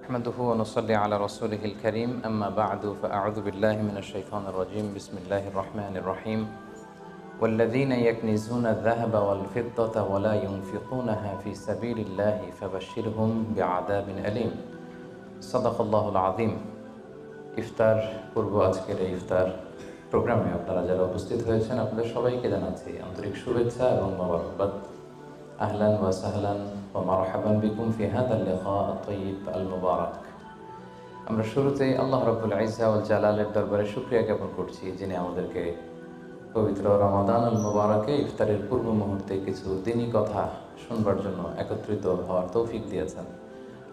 نحمده ونصلي على رسوله الكريم أما بعد فأعوذ بالله من الشيطان الرجيم بسم الله الرحمن الرحيم والذين يكنزون الذهب والفضة ولا ينفقونها في سبيل الله فبشرهم بعذاب أليم صدق الله العظيم ইফতার পূর্ব আজকের এই ইফতার প্রোগ্রামে আপনারা যারা উপস্থিত হয়েছেন আপনাদের সবাইকে জানাচ্ছি আন্তরিক শুভেচ্ছা এবং মোবারকবাদ। আহলান ওয়া সাহলান ওয়া মারহাবান বিকুম ফি হাদাল লিকা আত-তাইয়িব আল মুবারাক। আমরা শুরুতেই আল্লাহ রাব্বুল ইজ্জা ওয়াল জালালের দরবারে শুকরিয়া জ্ঞাপন করছি, যিনি আমাদেরকে পবিত্র রমাদান আল মুবারাকে ইফতারের পূর্ব মুহূর্তে কিছু দিনী কথা শুনবার জন্য একত্রিত হওয়ার তৌফিক দিয়েছেন।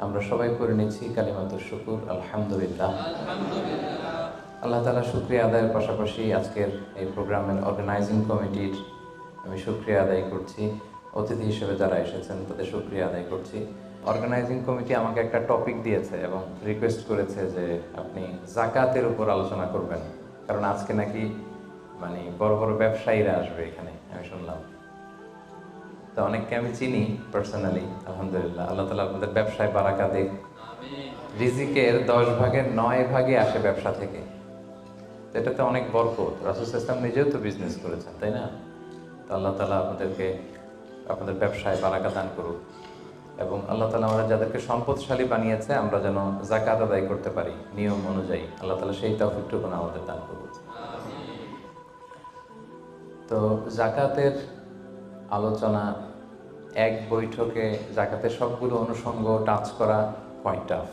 আমরা সবাই করে নিচ্ছি কালিমাতুশ শুকুর আলহামদুলিল্লাহ। আল্লাহ তাআলা শুকরিয়া আদায়ের পাশাপাশি আজকের এই প্রোগ্রামের অর্গানাইজিং কমিটির আমি শুকরিয়া আদায় করছি। অতিথি হিসেবে যারা এসেছেন তাদের শুকরিয়া আদায় করছি। অর্গানাইজিং কমিটি আমাকে একটা টপিক দিয়েছে এবং রিকোয়েস্ট করেছে যে আপনি যাকাতের উপর আলোচনা করবেন, কারণ আজকে নাকি বড় বড় ব্যবসায়ীরা আসবে এখানে আমি শুনলাম। তো অনেককে আমি চিনি পার্সোনালি, আলহামদুলিল্লাহ। আল্লাহ তাআলা আপনাদের ব্যবসায় বারাকা দিক। রিজিকের 10 ভাগের 9 ভাগই আসে ব্যবসা থেকে। এটাতে অনেক বরকত। রাসূল সাল্লাল্লাহু নিজেও তো বিজনেস করেছেন, তাই না? তো আল্লাহ তাআলা আপনাদের ব্যবসায় বারাকা দান করুক এবং আল্লাহ তাআলা আমাদের যাদেরকে সম্পদশালী বানিয়েছে আমরা যেন যাকাত আদায় করতে পারি নিয়ম অনুযায়ী, আল্লাহ তাআলা সেই তৌফিকটুকু আমাদের দান করুক। তো যাকাতের আলোচনা এক বৈঠকে জাকাতের সবগুলো অনুষঙ্গ টাচ করা কোয়াইট টাফ।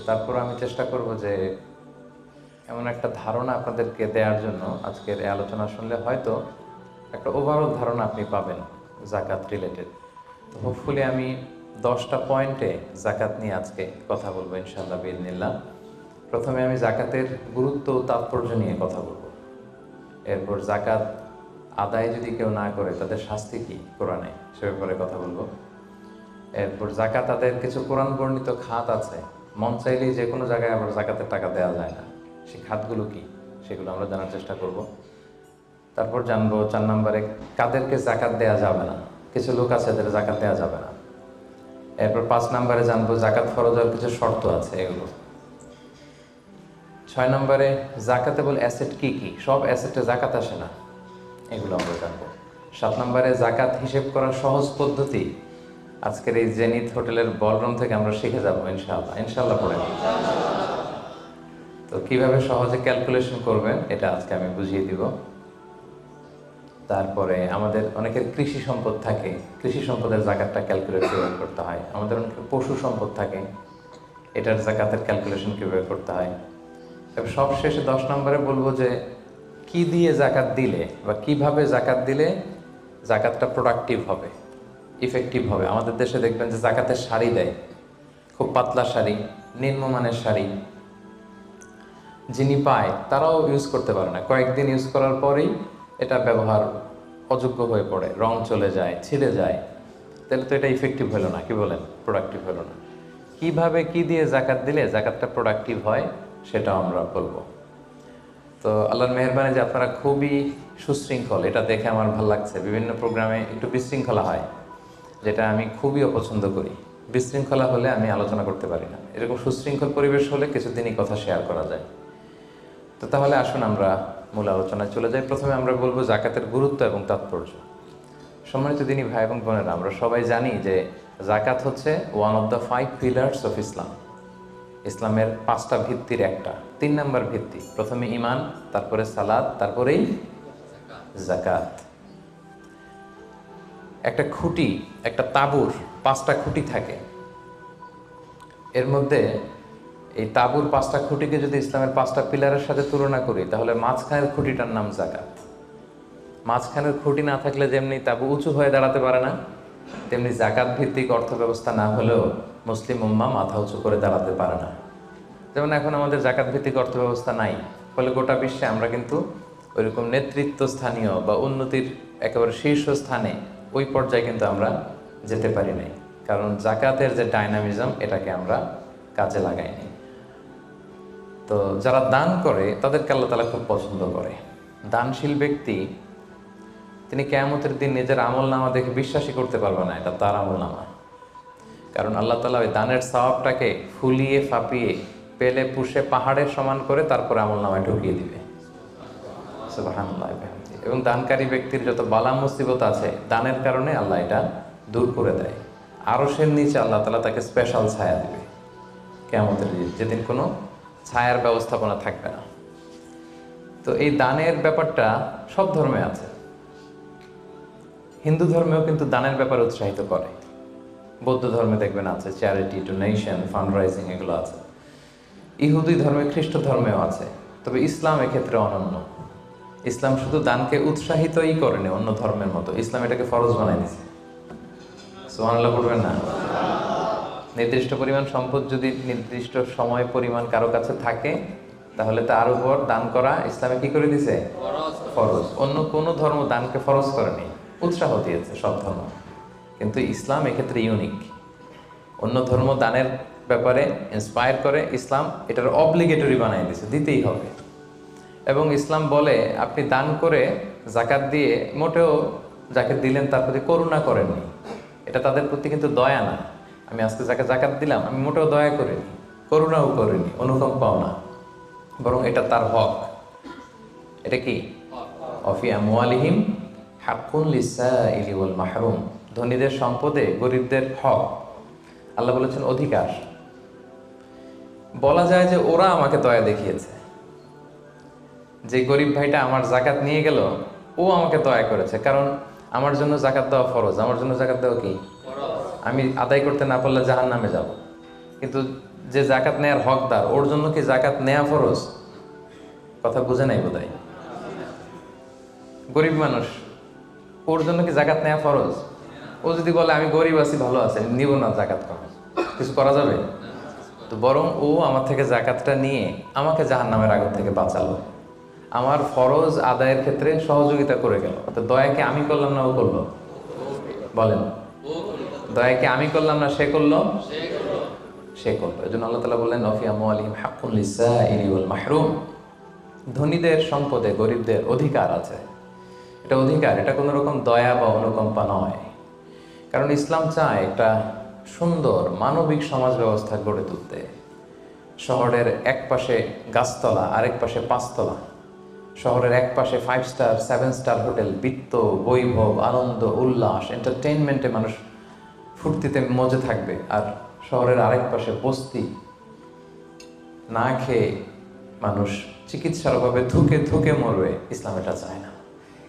তারপর আমি চেষ্টা করব যে এমন একটা ধারণা আপনাদেরকে দেওয়ার জন্য আজকের এই আলোচনা শুনলে হয়তো একটা ওভারঅল ধারণা আপনি পাবেন জাকাত রিলেটেড। তো হোপফুলি আমি 10টা পয়েন্টে জাকাত নিয়ে আজকে কথা বলবো ইনশাআল্লাহ বিইذنিল্লাহ। প্রথমে আমি জাকাতের গুরুত্ব ও তাৎপর্য নিয়ে কথা বলবো। এরপর জাকাত আদায় যদি কেউ না করে তাদের শাস্তি কি কোরআনে, সে ব্যাপারে কথা বলবো। এরপর জাকাত আদায়ের কিছু কোরআন বর্ণিত খাত আছে, মন চাইলেই যে কোনো জায়গায় আবার জাকাতের টাকা দেওয়া যায় না, সেই খাতগুলো কি সেগুলো আমরা জানার চেষ্টা করব। তারপর জানবো 4 নম্বরে কাদেরকে জাকাত দেওয়া যাবে না, কিছু লোক আছে যাদের জাকাত দেওয়া যাবে না। এরপর 5 নম্বরে জানবো জাকাত ফরজ হওয়ার কিছু শর্ত আছে এগুলো। 6 নম্বরে জাকাতেবল অ্যাসেট কি কি, সব অ্যাসেটে জাকাত আসে না, এগুলো আমরা জানবো। 7 নম্বরে জাকাত হিসেব করার সহজ পদ্ধতি আজকের এই জেনিথ হোটেলের বলরুম থেকে আমরা শিখে যাবো ইনশাআল্লাহ পড়ে। তো কিভাবে সহজে ক্যালকুলেশন করবেন এটা আজকে আমি বুঝিয়ে দিব। তারপরে আমাদের অনেকের কৃষি সম্পদ থাকে, কৃষি সম্পদের জাকাতটা ক্যালকুলেট কিভাবে করতে হয়। আমাদের অনেকের পশু সম্পদ থাকে, এটার জাকাতের ক্যালকুলেশন কিভাবে করতে হয়। তবে সবশেষে 10 নম্বরে বলবো যে কি দিয়ে জাকাত দিলে বা কিভাবে জাকাত দিলে জাকাতটা প্রোডাক্টিভ হবে, ইফেক্টিভ হবে। আমাদের দেশে দেখবেন যে জাকাতের শাড়ি দেয়, খুব পাতলা শাড়ি, নিম্নমানের শাড়ি, যিনি পায় তারাও ইউজ করতে পারে না, কয়েকদিন ইউজ করার পরেই এটা ব্যবহার অযোগ্য হয়ে পড়ে, রং চলে যায়, ছিঁড়ে যায়। তাহলে তো এটা ইফেক্টিভ হলো না, কি বলেন, প্রোডাক্টিভ হলো না। কিভাবে কি দিয়ে জাকাত দিলে জাকাতটা প্রোডাক্টিভ হয় সেটাও আমরা বলবো। তো আল্লাহর মেহেরবানি যে আপনারা খুবই সুশৃঙ্খল, এটা দেখে আমার ভালো লাগছে। বিভিন্ন প্রোগ্রামে একটু বিশৃঙ্খলা হয়, যেটা আমি খুবই অপছন্দ করি। বিশৃঙ্খলা হলে আমি আলোচনা করতে পারি না। এরকম সুশৃঙ্খল পরিবেশ হলে কিছুদিনই কথা শেয়ার করা যায়। তো তাহলে আসুন আমরা মূল আলোচনায় চলে যাই। প্রথমে আমরা বলবো জাকাতের গুরুত্ব এবং তাৎপর্য। সম্মানিত দিনী ভাই এবং বোনেরা, আমরা সবাই জানি যে জাকাত হচ্ছে one of the 5 pillars of Islam. ইসলামের 5টা ভিত্তির একটা, 3 নম্বর ভিত্তি। প্রথমে ঈমান, তারপরে সালাত, তারপরেই জাকাত। একটা খুঁটি, একটা তাঁবুর 5টা খুঁটি থাকে। এর মধ্যে এই তাঁবুর 5টা খুঁটিকে যদি ইসলামের 5টা পিলারের সাথে তুলনা করি তাহলে মাঝখানের খুঁটিটার নাম জাকাত। মাঝখানের খুঁটি না থাকলে যেমনি তাঁবু উঁচু হয়ে দাঁড়াতে পারে না, তেমনি জাকাত ভিত্তিক অর্থ ব্যবস্থা না হলেও মুসলিম উম্মাহ মাথা উঁচু করে দাঁড়াতে পারে না। যেমন এখন আমাদের জাকাত ভিত্তিক অর্থ ব্যবস্থা নাই, ফলে গোটা বিশ্বে আমরা কিন্তু ওইরকম নেতৃত্ব স্থানীয় বা উন্নতির একেবারে শীর্ষস্থানে ওই পর্যায়ে কিন্তু আমরা যেতে পারি নাই, কারণ জাকাতের যে ডাইনামিজম এটাকে আমরা কাজে লাগাইনি। তো যারা দান করে তাদেরকে আল্লাহ তাআলা খুব পছন্দ করে। দানশীল ব্যক্তি তিনি কিয়ামতের দিন নিজের আমল নামা দেখে বিশ্বাসই করতে পারবে না এটা তার আমল নামা। কারণ আল্লাহ তাআলা ওই দানের সওয়াবটাকে ফুলিয়ে ফাঁপিয়ে পেলে পুষে পাহাড়ের সমান করে তারপরে আমলনামায় ঢুকিয়ে দিবে। সুবহানাল্লাহ। এবং দানকারী ব্যক্তির যত বালা মুসিবত আছে দানের কারণে আল্লাহ এটা দূর করে দেয়। আরশের নিচে আল্লাহ তাআলা তাকে স্পেশাল ছায়া দিবে কিয়ামতের দিন, যেদিন কোনো ছায়ার ব্যবস্থাপনা থাকবে না। তো এই দানের ব্যাপারটা সব ধর্মে আছে। হিন্দু ধর্মেও কিন্তু দানের ব্যাপারে উৎসাহিত করে। বৌদ্ধ ধর্মে দেখবেন আছে চ্যারিটি, ডোনেশন, ফান্ড রাইজিং, এগুলো আছে। ইহুদি ধর্মে, খ্রিস্ট ধর্মেও আছে। তবে ইসলাম এক্ষেত্রে অনন্য। ইসলাম শুধু দানকে উৎসাহিতই করেনি অন্য ধর্মের মতো, ইসলাম এটাকে ফরজ বানাই দিয়েছে। সুবহানাল্লাহ পড়বেন না? নির্দিষ্ট পরিমাণ সম্পদ যদি নির্দিষ্ট সময় পরিমাণ কারো কাছে থাকে তাহলে তার উপর দান করা ইসলামে কি করে দিয়েছে? ফরজ। অন্য কোনো ধর্ম দানকে ফরজ করেনি, উৎসাহ দিয়েছে সব ধর্ম। কিন্তু ইসলাম এক্ষেত্রে ইউনিক। অন্য ধর্ম দানের ব্যাপারে ইন্সপায়ার করে, ইসলাম এটার অব্লিগেটরি বানিয়ে দিয়েছে, দিতেই হবে। এবং ইসলাম বলে আপনি দান করে জাকাত দিয়ে মোটেও যাকে দিলেন তার প্রতি করুণা করেননি। এটা তাদের প্রতি কিন্তু দয়া না। আমি আজকে যাকে জাকাত দিলাম আমি মোটেও দয়া করিনি, করুণাও করিনি, অনুকম্পাও না, বরং এটা তার হক। এটা কি? অফি আমওয়ালিহিম হাক্কুন লিসাইলি ওয়াল মাহরুম। ধনীদের সম্পদে গরিবদের হক। আল্লাহ বলেছেন অধিকার। বলা যায় যে ওরা আমাকে দয়া দেখিয়েছে। যে গরিব ভাইটা আমার জাকাত নিয়ে গেল ও আমাকে দয়া করেছে, কারণ আমার জন্য জাকাত দেওয়া ফরজ। আমার জন্য জাকাত দেওয়া কি? আমি আদায় করতে না পারলে জাহান্নামে যাব। কিন্তু যে জাকাত নেয়ার হকদার ওর জন্য কি জাকাত নেয়া ফরজ? কথা বুঝে নাই বোধহয়। গরিব মানুষ, ওর জন্য কি জাকাত নেয়া ফরজ? ও যদি বলে আমি গরিব আছি, ভালো আছে, নিব না জাকাত, কিছু করা যাবে? তো বরং ও আমার থেকে জাকাতটা নিয়ে আমাকে জাহান্নামের আগুন থেকে বাঁচালো, আমার ফরজ আদায়ের ক্ষেত্রে সহযোগিতা করে গেল। তো দয়াকে আমি করলাম না ও করলো? বলেন, দয়াকে আমি করলাম না সে করলো? সে করলো। এই জন্য আল্লাহ তাআলা বললেন অফি আমওয়ালিহিম হাক্কুন লিসাইলি ওয়াল মাহরুম। ধনীদের সম্পদে গরিবদের অধিকার আছে। এটা অধিকার, এটা কোনো রকম দয়া বা অনুকম্পা নয়। কারণ ইসলাম চায় একটা সুন্দর মানবিক সমাজ ব্যবস্থা গড়ে তুলতে। শহরের এক পাশে গাছতলা, আরেক পাশে পাঁচতলা। শহরের এক পাশে 5 স্টার 7 স্টার হোটেল, বৃত্ত, বৈভব, আনন্দ, উল্লাস, এন্টারটেইনমেন্টে মানুষ ফুর্তিতে মজে থাকবে। আর শহরের আরেক পাশে বস্তি, না খেয়ে মানুষ চিকিৎসার অভাবে ধুকে ধুকে মরবে। ইসলাম এটা চায় না।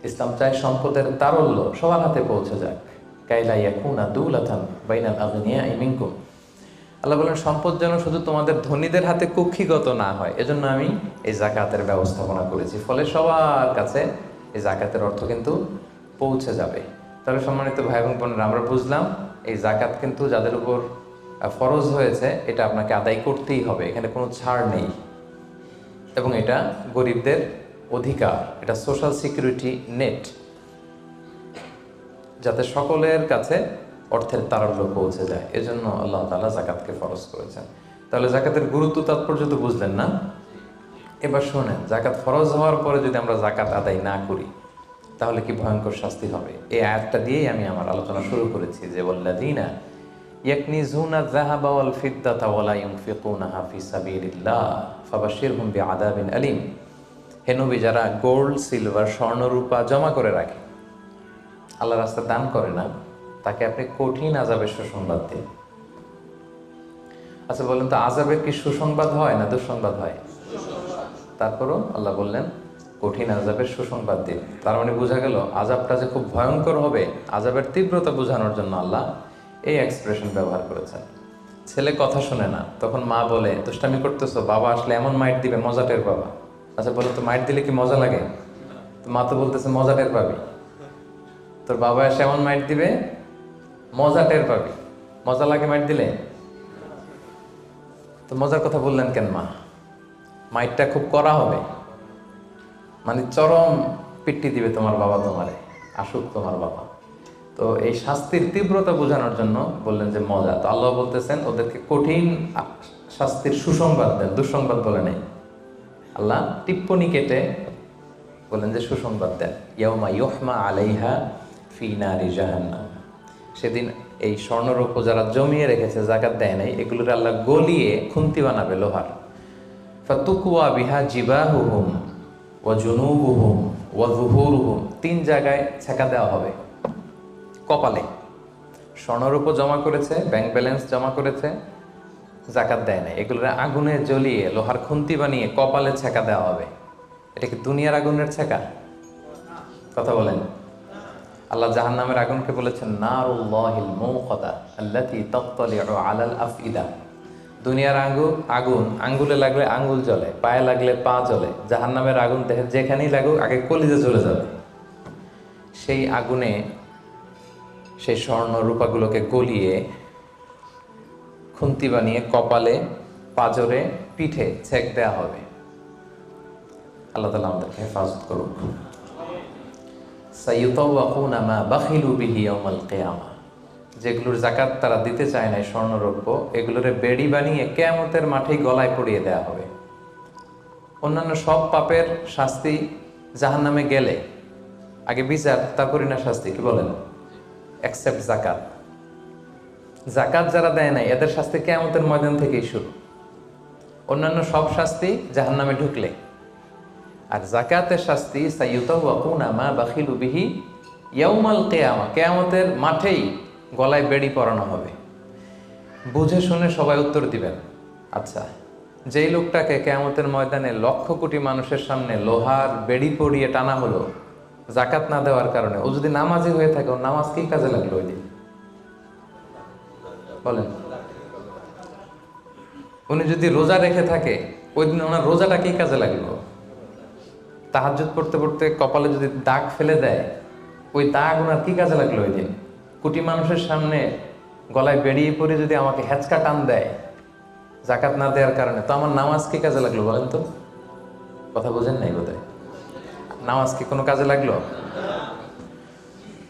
ইসলাম চায় সম্পদের তারল্য সবার হাতে পৌঁছে যাক। কাইলা ইয়াকুনা দুলাতান বাইনাল আগনিয়াই মিনকুম। আল্লাহ বলেন সম্পদ যেন শুধু তোমাদের ধনীদের হাতে কুক্ষিগত না হয়, এজন্য আমি এই জাকাতের ব্যবস্থাপনা করেছি। ফলে সবার কাছে এই জাকাতের অর্থ কিন্তু পৌঁছে যাবে। তাহলে সম্মানিত ভাই এবং বোনেরা, আমরা বুঝলাম এই জাকাত কিন্তু যাদের উপর ফরজ হয়েছে এটা আপনাকে আদায় করতেই হবে, এখানে কোনো ছাড় নেই। এবং এটা গরিবদের অধিকার, এটা সোশ্যাল সিকিউরিটি নেট, যাতে সকলের কাছে অর্থের তারল্য পৌঁছে যায়। এজন্য আল্লাহ তাআলা জাকাতকে ফরজ করেছেন। তাহলে জাকাতের গুরুত্ব তাৎপর্য তো বুঝলেন না? এবার শোনেন, জাকাত ফরজ হওয়ার পরে যদি আমরা জাকাত আদায় না করি তাহলে কি ভয়ঙ্কর শাস্তি হবে। এই আয়াতটা দিয়েই আমি আমার আলোচনা শুরু করেছি যে ওয়াল্লাযীনা ইয়াকনিজুনা যাহাবা ওয়াল ফিদ্দাতা ওয়া লা ইউনফিকুনাহা ফি সাবিলিল্লাহ ফাবাশশিরহুম বিআযাবিন আলীম। হে নবী, যারা গোল্ড, সিলভার, স্বর্ণ, রূপা জমা করে রাখে, আল্লাহর রাস্তায় দান করে না, তাকে আপনি কঠিন আযাবের সুসংবাদ দিন। আচ্ছা বলেন তো, আযাবের কি সুসংবাদ হয় না দুঃসংবাদ হয়? তারপরও আল্লাহ বললেন কঠিন আযাবের সুসংবাদ দিন। তার মানে বোঝা গেল আযাবটা যে খুব ভয়ঙ্কর হবে, আযাবের তীব্রতা বোঝানোর জন্য আল্লাহ এই এক্সপ্রেশন ব্যবহার করেছেন। ছেলে কথা শোনে না, তখন মা বলে দুষ্টামি করতেছো, বাবা আসলে এমন মাইট দিবে মজা টের পাবা। আচ্ছা বলো তো, মাইট দিলে কি মজা লাগে? তো মা তো বলতেছে মজা টের পাবি। তোর বাবা এসে এমন মাইট দিবে মজা টের পাবি। মজা লাগে মাইট দিলে? তো মজার কথা বললেন কেন মা? মাইটটা খুব কড়া হবে, মানে চরম পিট্টি দিবে তোমার বাবা তোমারে, আসুক তোমার বাবা। তো এই শাস্তির তীব্রতা বোঝানোর জন্য বললেন যে মজা। তো আল্লাহ বলতেছেন ওদেরকে কঠিন শাস্তির সুসংবাদ দেন, দুঃসংবাদ বলে নেই। আল্লাহ টিপ্পনি কেটে বললেন যে সুসংবাদ দেন। ইয়াউমা ইউহমা আলাইহা ফি নারি জাহান্নাম। সেদিন এই স্বর্ণরৌপ্য যারা জমিয়ে রেখেছে, জাকাত দেয় নাই, এগুলোর আল্লাহ গলিয়ে খুন্তি বানাবে লোহার। ফাতুকুয়া বিহা জিবাহুহুম ওয়া জুনুবুহুম ওয়া যুহুরুহুম, 3 জায়গায় ছেঁকা দেওয়া হবে। কপালে স্বর্ণরৌপ্য জমা করেছে, ব্যাংক ব্যালেন্স জমা করেছে, জাকাত দেয় নাই, এগুলোর আগুনে জ্বলিয়ে লোহার খুন্তি বানিয়ে কপালে ছেঁকা দেওয়া হবে। এটা কি দুনিয়ার আগুনের ছেঁকা? কথা বলেন। আল্লাহ জাহান্নামের আগুনকে বলেছেন নারুল্লাহিল মুকাদা আল্লাতী তাত্তালিউ আলাল আফইদা। দুনিয়ার আগুন আঙ্গুলে লাগলে আঙ্গুল জ্বলে, পায়ে লাগলে পা জ্বলে। জাহান্নামের আগুন দেখে যেখানেই লাগুক আগে কলিজে চলে যাবে। সেই আগুনে সেই স্বর্ণ রূপাগুলোকে গলিয়ে খুন্তি বানিয়ে কপালে, পাজরে, পিঠে ছেক দেওয়া হবে। আল্লাহ তাআলা আমাদেরকে হেফাজত করুক। সাইয়ুতাওয়াকুনা মা বাখিলু বিহি ইয়াওমাল কিয়ামা, যেগুলোর জাকাত তারা দিতে চায় না স্বর্ণরৌপ্য, এগুলোরে বেড়ি বানিয়ে কিয়ামতের মাঠেই গলায় পরিয়ে দেওয়া হবে। অন্যান্য সব পাপের শাস্তি জাহান্নামে গেলে আগে বিচার, তারপরই না শাস্তি, কি বলেন? এক্সেপ্ট জাকাত। জাকাত যারা দেয় নাই এদের শাস্তি কিয়ামতের ময়দান থেকেই শুরু। অন্যান্য সব শাস্তি জাহান্নামে ঢুকলে, আর জাকাতের শাস্তি সাইয়ুতাওয়াকুনা মা বাখিলু বিহি ইয়াউমাল কিয়ামা, কিয়ামতের মাঠেই গলায় বেড়ি পরানো হবে। বুঝে শুনে সবাই উত্তর দিবেন। আচ্ছা, যেই লোকটাকে কিয়ামতের ময়দানে লক্ষ কোটি মানুষের সামনে লোহার বেড়ি পরিয়ে টানা হলো জাকাত না দেওয়ার কারণে, ও যদি নামাজি হয়ে থাকে, ওর নামাজ কি কাজে লাগলো ওই দিন? বলেন। উনি যদি রোজা রেখে থাকে, ওই দিন ওনার রোজাটা কি কাজে লাগলো? তাহাজ্জুদ পড়তে পড়তে কপালে যদি দাগ ফেলে দেয়, ওই দাগ ওনার কি কাজে লাগলো ওই দিন? কোটি মানুষের সামনে গলায় বেরিয়ে পড়ে যদি আমাকে হেঁচকা টান দেয় জাকাত না দেওয়ার কারণে, তো আমার নামাজ কি কাজে লাগলো বলেন তো? কথা বোঝেন নাই বোধহয়। নামাজ কি কোনো কাজে লাগলো?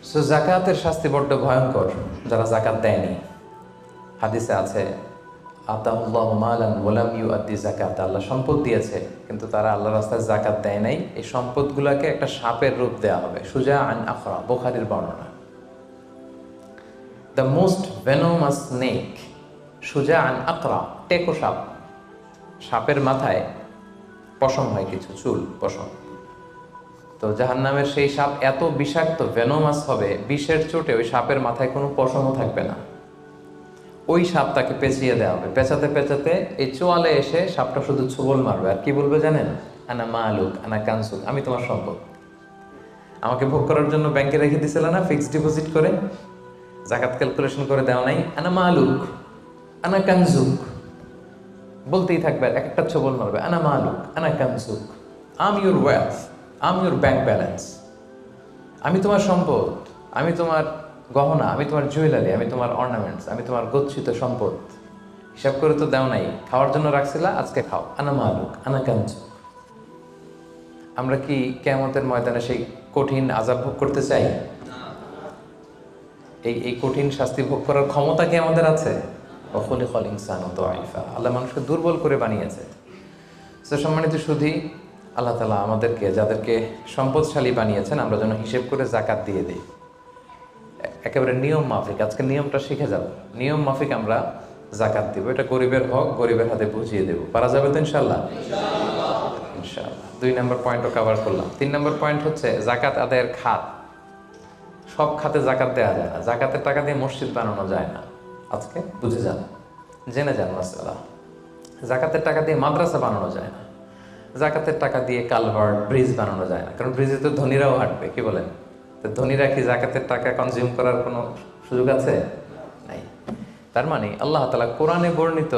সো জাকাতের শাস্তি বড্ড ভয়ঙ্কর যারা জাকাত দেয়নি। হাদিসে আছে আতাহুল্লাহু মালান ওয়া লাম ইউআদ্দি যাকাত, আল্লাহ সম্পদ দিয়েছে কিন্তু তারা আল্লাহর রাস্তায় জাকাত দেয় নাই। এই সম্পদগুলোকে একটা সাপের রূপ দেওয়া হবে। সুজাআন আখরা, বুখারীর বর্ণনা। দ্য মোস্ট ভেনোমাস স্নেক, সুজাআন আকরা, টেকো সাপ। সাপের মাথায় পশম হয়, কিছু চুল, পশম। তো জাহান্নামের সেই সাপ এত বিষাক্ত, ভেনোমাস হবে, বিষের চোটে ওই সাপের মাথায় কোনো পশমও থাকবে না। ওই সাপ তাকে পেঁচিয়ে দেওয়া হবে। পেঁচাতে পেঁচাতে এই চোয়ালে এসে সাপটা শুধু ছোবল মারবে, আর কি বলবে জানেন? আনা মালুক আনা কানসুক, আমি তোমার সম্পদ। আমাকে ভোগ করার জন্য ব্যাংকে রেখে দিছিল না ফিক্সড ডিপোজিট করে, জাকাত ক্যালকুলেশন করে দেওয়া নাই? আনা মালুক আনা কানসুক বলতেই থাকবে, এক একটা ছোবল মারবে। আনা মালুক আনা কানসুক, am your wealth, am your bank balance, আমি তোমার সম্পদ, আমি তোমার গহনা, আমি তোমার জুয়েলারি, আমি তোমার অর্নামেন্টস, আমি তোমার গচ্ছিত সম্পদ। হিসাব করে তো দেও নাই, খাওয়ার জন্য রাখছিলা, আজকে খাও। আনা মালুক আনা কানসুক। আমরা কি কিয়ামতের ময়দানে সেই কঠিন আযাব ভোগ করতে চাই? এই কঠিন শাস্তি ভোগ করার ক্ষমতা কি আমাদের আছে? ওয়াখুলিকাল ইনসানু দাঈফা, আল্লাহ মানুষকে দুর্বল করে বানিয়েছে। তো সম্মানিত সুধী, আল্লাহ তাআলা আমাদেরকে, যাদেরকে সম্পদশালী বানিয়েছেন, আমরা যেন হিসেব করে জাকাত দিয়ে দিই, একেবারে নিয়ম মাফিক। আজকে নিয়মটা শিখে যাব, নিয়ম মাফিক আমরা জাকাত দিব। এটা গরিবের হক, গরিবের হাতে বুঝিয়ে দেব। পারা যাবে তো ইনশাআল্লাহ? ইনশাআল্লাহ। 2 নম্বর পয়েন্টও কভার করলাম। 3 নম্বর পয়েন্ট হচ্ছে জাকাত আদায়ের খাত। সব খাতে জাকাত দেওয়া যায় না। জাকাতের টাকা দিয়ে মসজিদ বানানো যায় না। আজকে বুঝে যান, জেনে যান মাসআলা। জাকাতের টাকা দিয়ে মাদ্রাসা বানানো যায় না। জাকাতের টাকা দিয়ে কালভার্ট, ব্রিজ বানানো যায় না, কারণ ব্রিজে তো ধনীরাও হাঁটবে, কি বলেন? তো ধনীরা কি জাকাতের টাকা কনজিউম করার কোনো সুযোগ আছে? নাই। তার মানে আল্লাহ তাআলা কোরআনে বর্ণিত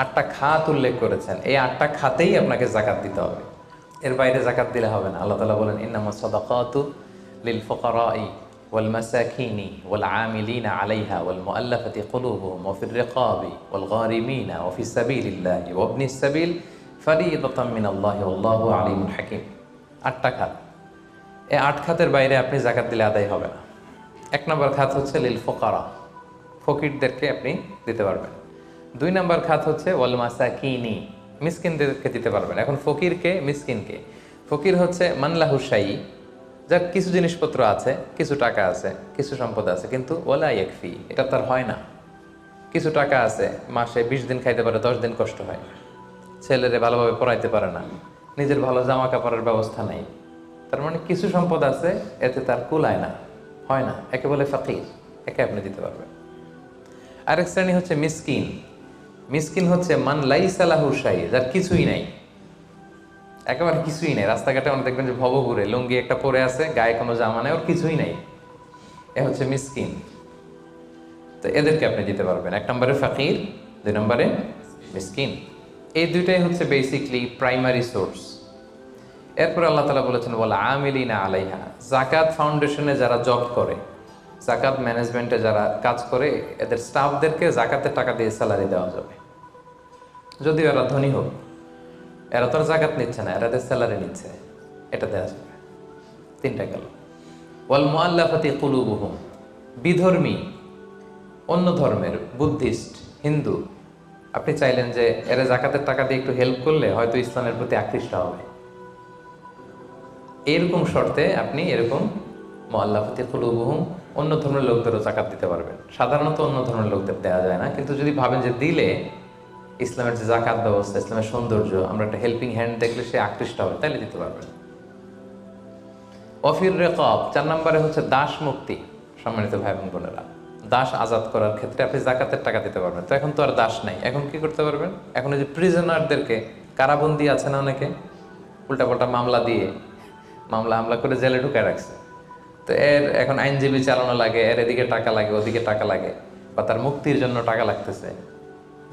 8টা খাত উল্লেখ করেছেন, এই 8টা খাতেই আপনাকে জাকাত দিতে হবে। এর বাইরে জাকাত দিলে হবে না। আল্লাহ তাআলা বলেন ইন্নামাস সাদাকাতু লিল ফুকারাই ওয়াল মাসাকিনি ওয়াল আমিলিনা আলাইহা ওয়াল মুআল্লাফাতি কুলুবুহুম ওয়া ফির রিকাবি ওয়াল গারিমিনা ওয়া ফিস সাবিলিল্লাহি ওয়া ইবনিস সাবিল ফারিদাতাম মিনাল্লাহি ওয়াল্লাহু আলিমুল হাকিম। 8টা খাত। এই 8 খাতের বাইরে আপনি জাকাত দিলে আদায় হবে না। 1 নম্বর খাত হচ্ছে লিল ফুকারা, ফকিরদেরকে আপনি দিতে পারবেন। 2 নম্বর খাত হচ্ছে ওয়াল মাসাকিনি, মিসকিনদেরকে দিতে পারবেন। এখন ফকিরকে, মিসকিনকে, ফকির হচ্ছে মানলাহু শাই, যার কিছু জিনিসপত্র আছে, কিছু টাকা আছে, কিছু সম্পদ আছে, কিন্তু ওয়ালা ইয়াকফি, এটা তার হয় না। কিছু টাকা আছে, মাসে 20 দিন খাইতে পারে, 10 দিন কষ্ট হয়, ছেলেরে ভালোভাবে পড়াইতে পারে না, নিজের ভালো জামা কাপড়ের ব্যবস্থা নাই। তার মানে কিছু সম্পদ আছে, এতে তার কুলায় না, হয় না, একে বলে ফাকির, একে আপনি দিতে পারবেন। আরেক শ্রেণী হচ্ছে মিসকিন। মিসকিন হচ্ছে মান লাইসা লাহু শাই, যার কিছুই নাই, একেবারে কিছুই নেই। রাস্তাঘাটে অনেক দেখবেন যে ভবঘুরে লুঙ্গি একটা পরে আছে, গায়ে কোনো জামা নেই, ওর কিছুই নাই, এ হচ্ছে মিসকিন। তো এদেরকে আপনি দিতে পারবেন। 1 নম্বরে ফাকির, 2 নম্বরে মিসকিন। এই দুইটাই হচ্ছে বেসিকলি প্রাইমারি সোর্স। এরপর আল্লাহ তাআলা বলেছেন ওয়াল আমিলিনা আলাইহা, যাকাত ফাউন্ডেশনে যারা জব করে, যাকাত ম্যানেজমেন্টে যারা কাজ করে, এদের স্টাফদেরকে যাকাতের টাকা দিয়ে স্যালারি দেওয়া যাবে। যদিও এরা ধনী হোক, এরা তো আর জাকাত নিচ্ছে না, এরা স্যালারি নিচ্ছে, এটা দেওয়া যাবে। 3টা গেল। ওয়াল মুআল্লাফাতি কুলুবুহুম, বিধর্মী, অন্য ধর্মের, বুদ্ধিস্ট, হিন্দু, আপনি চাইলেন যে এরা জাকাতের টাকা দিয়ে একটু হেল্প করলে হয়তো ইসলামের প্রতি আকৃষ্ট হবে, এরকম শর্তে আপনি এরকম মুআল্লাফাতি কুলুবুহুম, অন্য ধর্মের লোকদেরও জাকাত দিতে পারবেন। সাধারণত অন্য ধর্মের লোকদের দেওয়া যায় না, কিন্তু যদি ভাবেন যে দিলে ইসলামের যে জাকাত ব্যবস্থা, ইসলামের সৌন্দর্য, আমরা একটা হেল্পিং হ্যান্ড দেখলে সে আকৃষ্ট হবে, তাইলে দিতে পারবেন। অফির রেকাব, 4 নম্বরে হচ্ছে দাস মুক্তি। সম্মানিত ভাই বোন বোনেরা, দাস আজাদ করার ক্ষেত্রে আপনি জাকাতের টাকা দিতে পারবেন। তো এখন তো আর দাস নাই, এখন কি করতে পারবেন? এখন এই যে প্রিজনারদেরকে, কারাবন্দি আছে না অনেকে, উল্টাপাল্টা মামলা দিয়ে হামলা করে জেলে ঢুকায় রাখছে, তো এর এখন আইনজীবী চালানো লাগে, এর এদিকে টাকা লাগে, ওদিকে টাকা লাগে, বা তার মুক্তির জন্য টাকা লাগতেছে,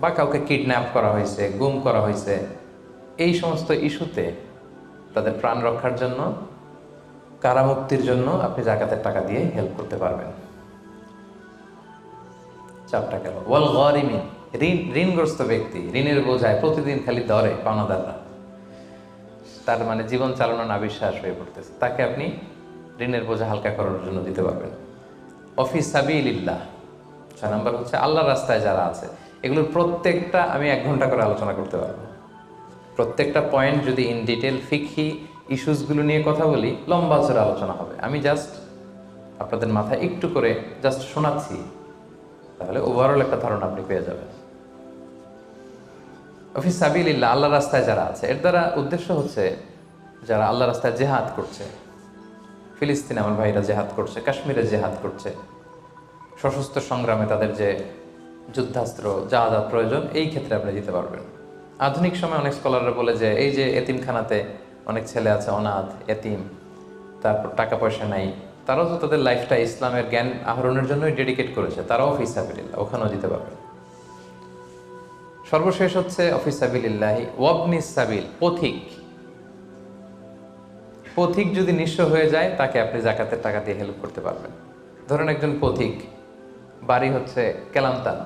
বা কাউকে কিডন্যাপ করা হয়েছে, গুম করা হয়েছে, এই সমস্ত ইস্যুতে তাদের প্রাণ রক্ষার জন্য, কারামুক্তির জন্য আপনি জাকাতের টাকা দিয়ে হেল্প করতে পারবেন। 4টা গেল। ওয়াল গারিমিন, ঋণগ্রস্ত ব্যক্তি, ঋণের বোঝায় প্রতিদিন খালি ধরে পাওনাদাররা, তার মানে জীবন চালানো না বিশ্বাস হয়ে পড়তেছে, তাকে আপনি ঋণের বোঝা হালকা করার জন্য দিতে পারবেন। অফি সাবিলিল্লাহ, 6 নম্বর হচ্ছে আল্লাহর রাস্তায় যারা আছে। এগুলোর প্রত্যেকটা আমি 1 ঘন্টা করে আলোচনা করতে পারবো। প্রত্যেকটা পয়েন্ট যদি ইন ডিটেল ফিকহি ইস্যুসগুলো নিয়ে কথা বলি, লম্বা চড়ে আলোচনা হবে। আমি জাস্ট আপনাদের মাথায় একটু করে জাস্ট শোনাচ্ছি, তাহলে ওভারঅল একটা ধারণা আপনি পেয়ে যাবেন। অফি সাবিলিল্লাহ, আল্লাহর রাস্তায় যারা আছে, এর দ্বারা উদ্দেশ্য হচ্ছে যারা আল্লাহর রাস্তায় জেহাদ করছে। ফিলিস্তিনে আমার ভাইরা জেহাদ করছে, কাশ্মীরে জেহাদ করছে, সশস্ত্র সংগ্রামে তাদের যে যুদ্ধাস্ত্র যা যা প্রয়োজন, এই ক্ষেত্রে আপনি দিতে পারবেন। আধুনিক সময় অনেক স্কলাররা বলে যে এই যে এতিমখানাতে অনেক ছেলে আছে, অনাথ, এতিম, তারপর টাকা পয়সা নাই, তারাও তো তাদের লাইফটা ইসলামের জ্ঞান আহরণের জন্যই ডেডিকেট করেছে, তারাও ফি সাবিলিল্লাহ, ওখানেও দিতে পারবেন। সর্বশেষ হচ্ছে ফি সাবিলিল্লাহি ওয়াবনিস সাবিল, পথিক। পথিক যদি নিঃস্ব হয়ে যায়, তাকে আপনি জাকাতের টাকা দিয়ে হেল্প করতে পারবেন। ধরেন একজন পথিক, বাড়ি হচ্ছে কেলান্তান,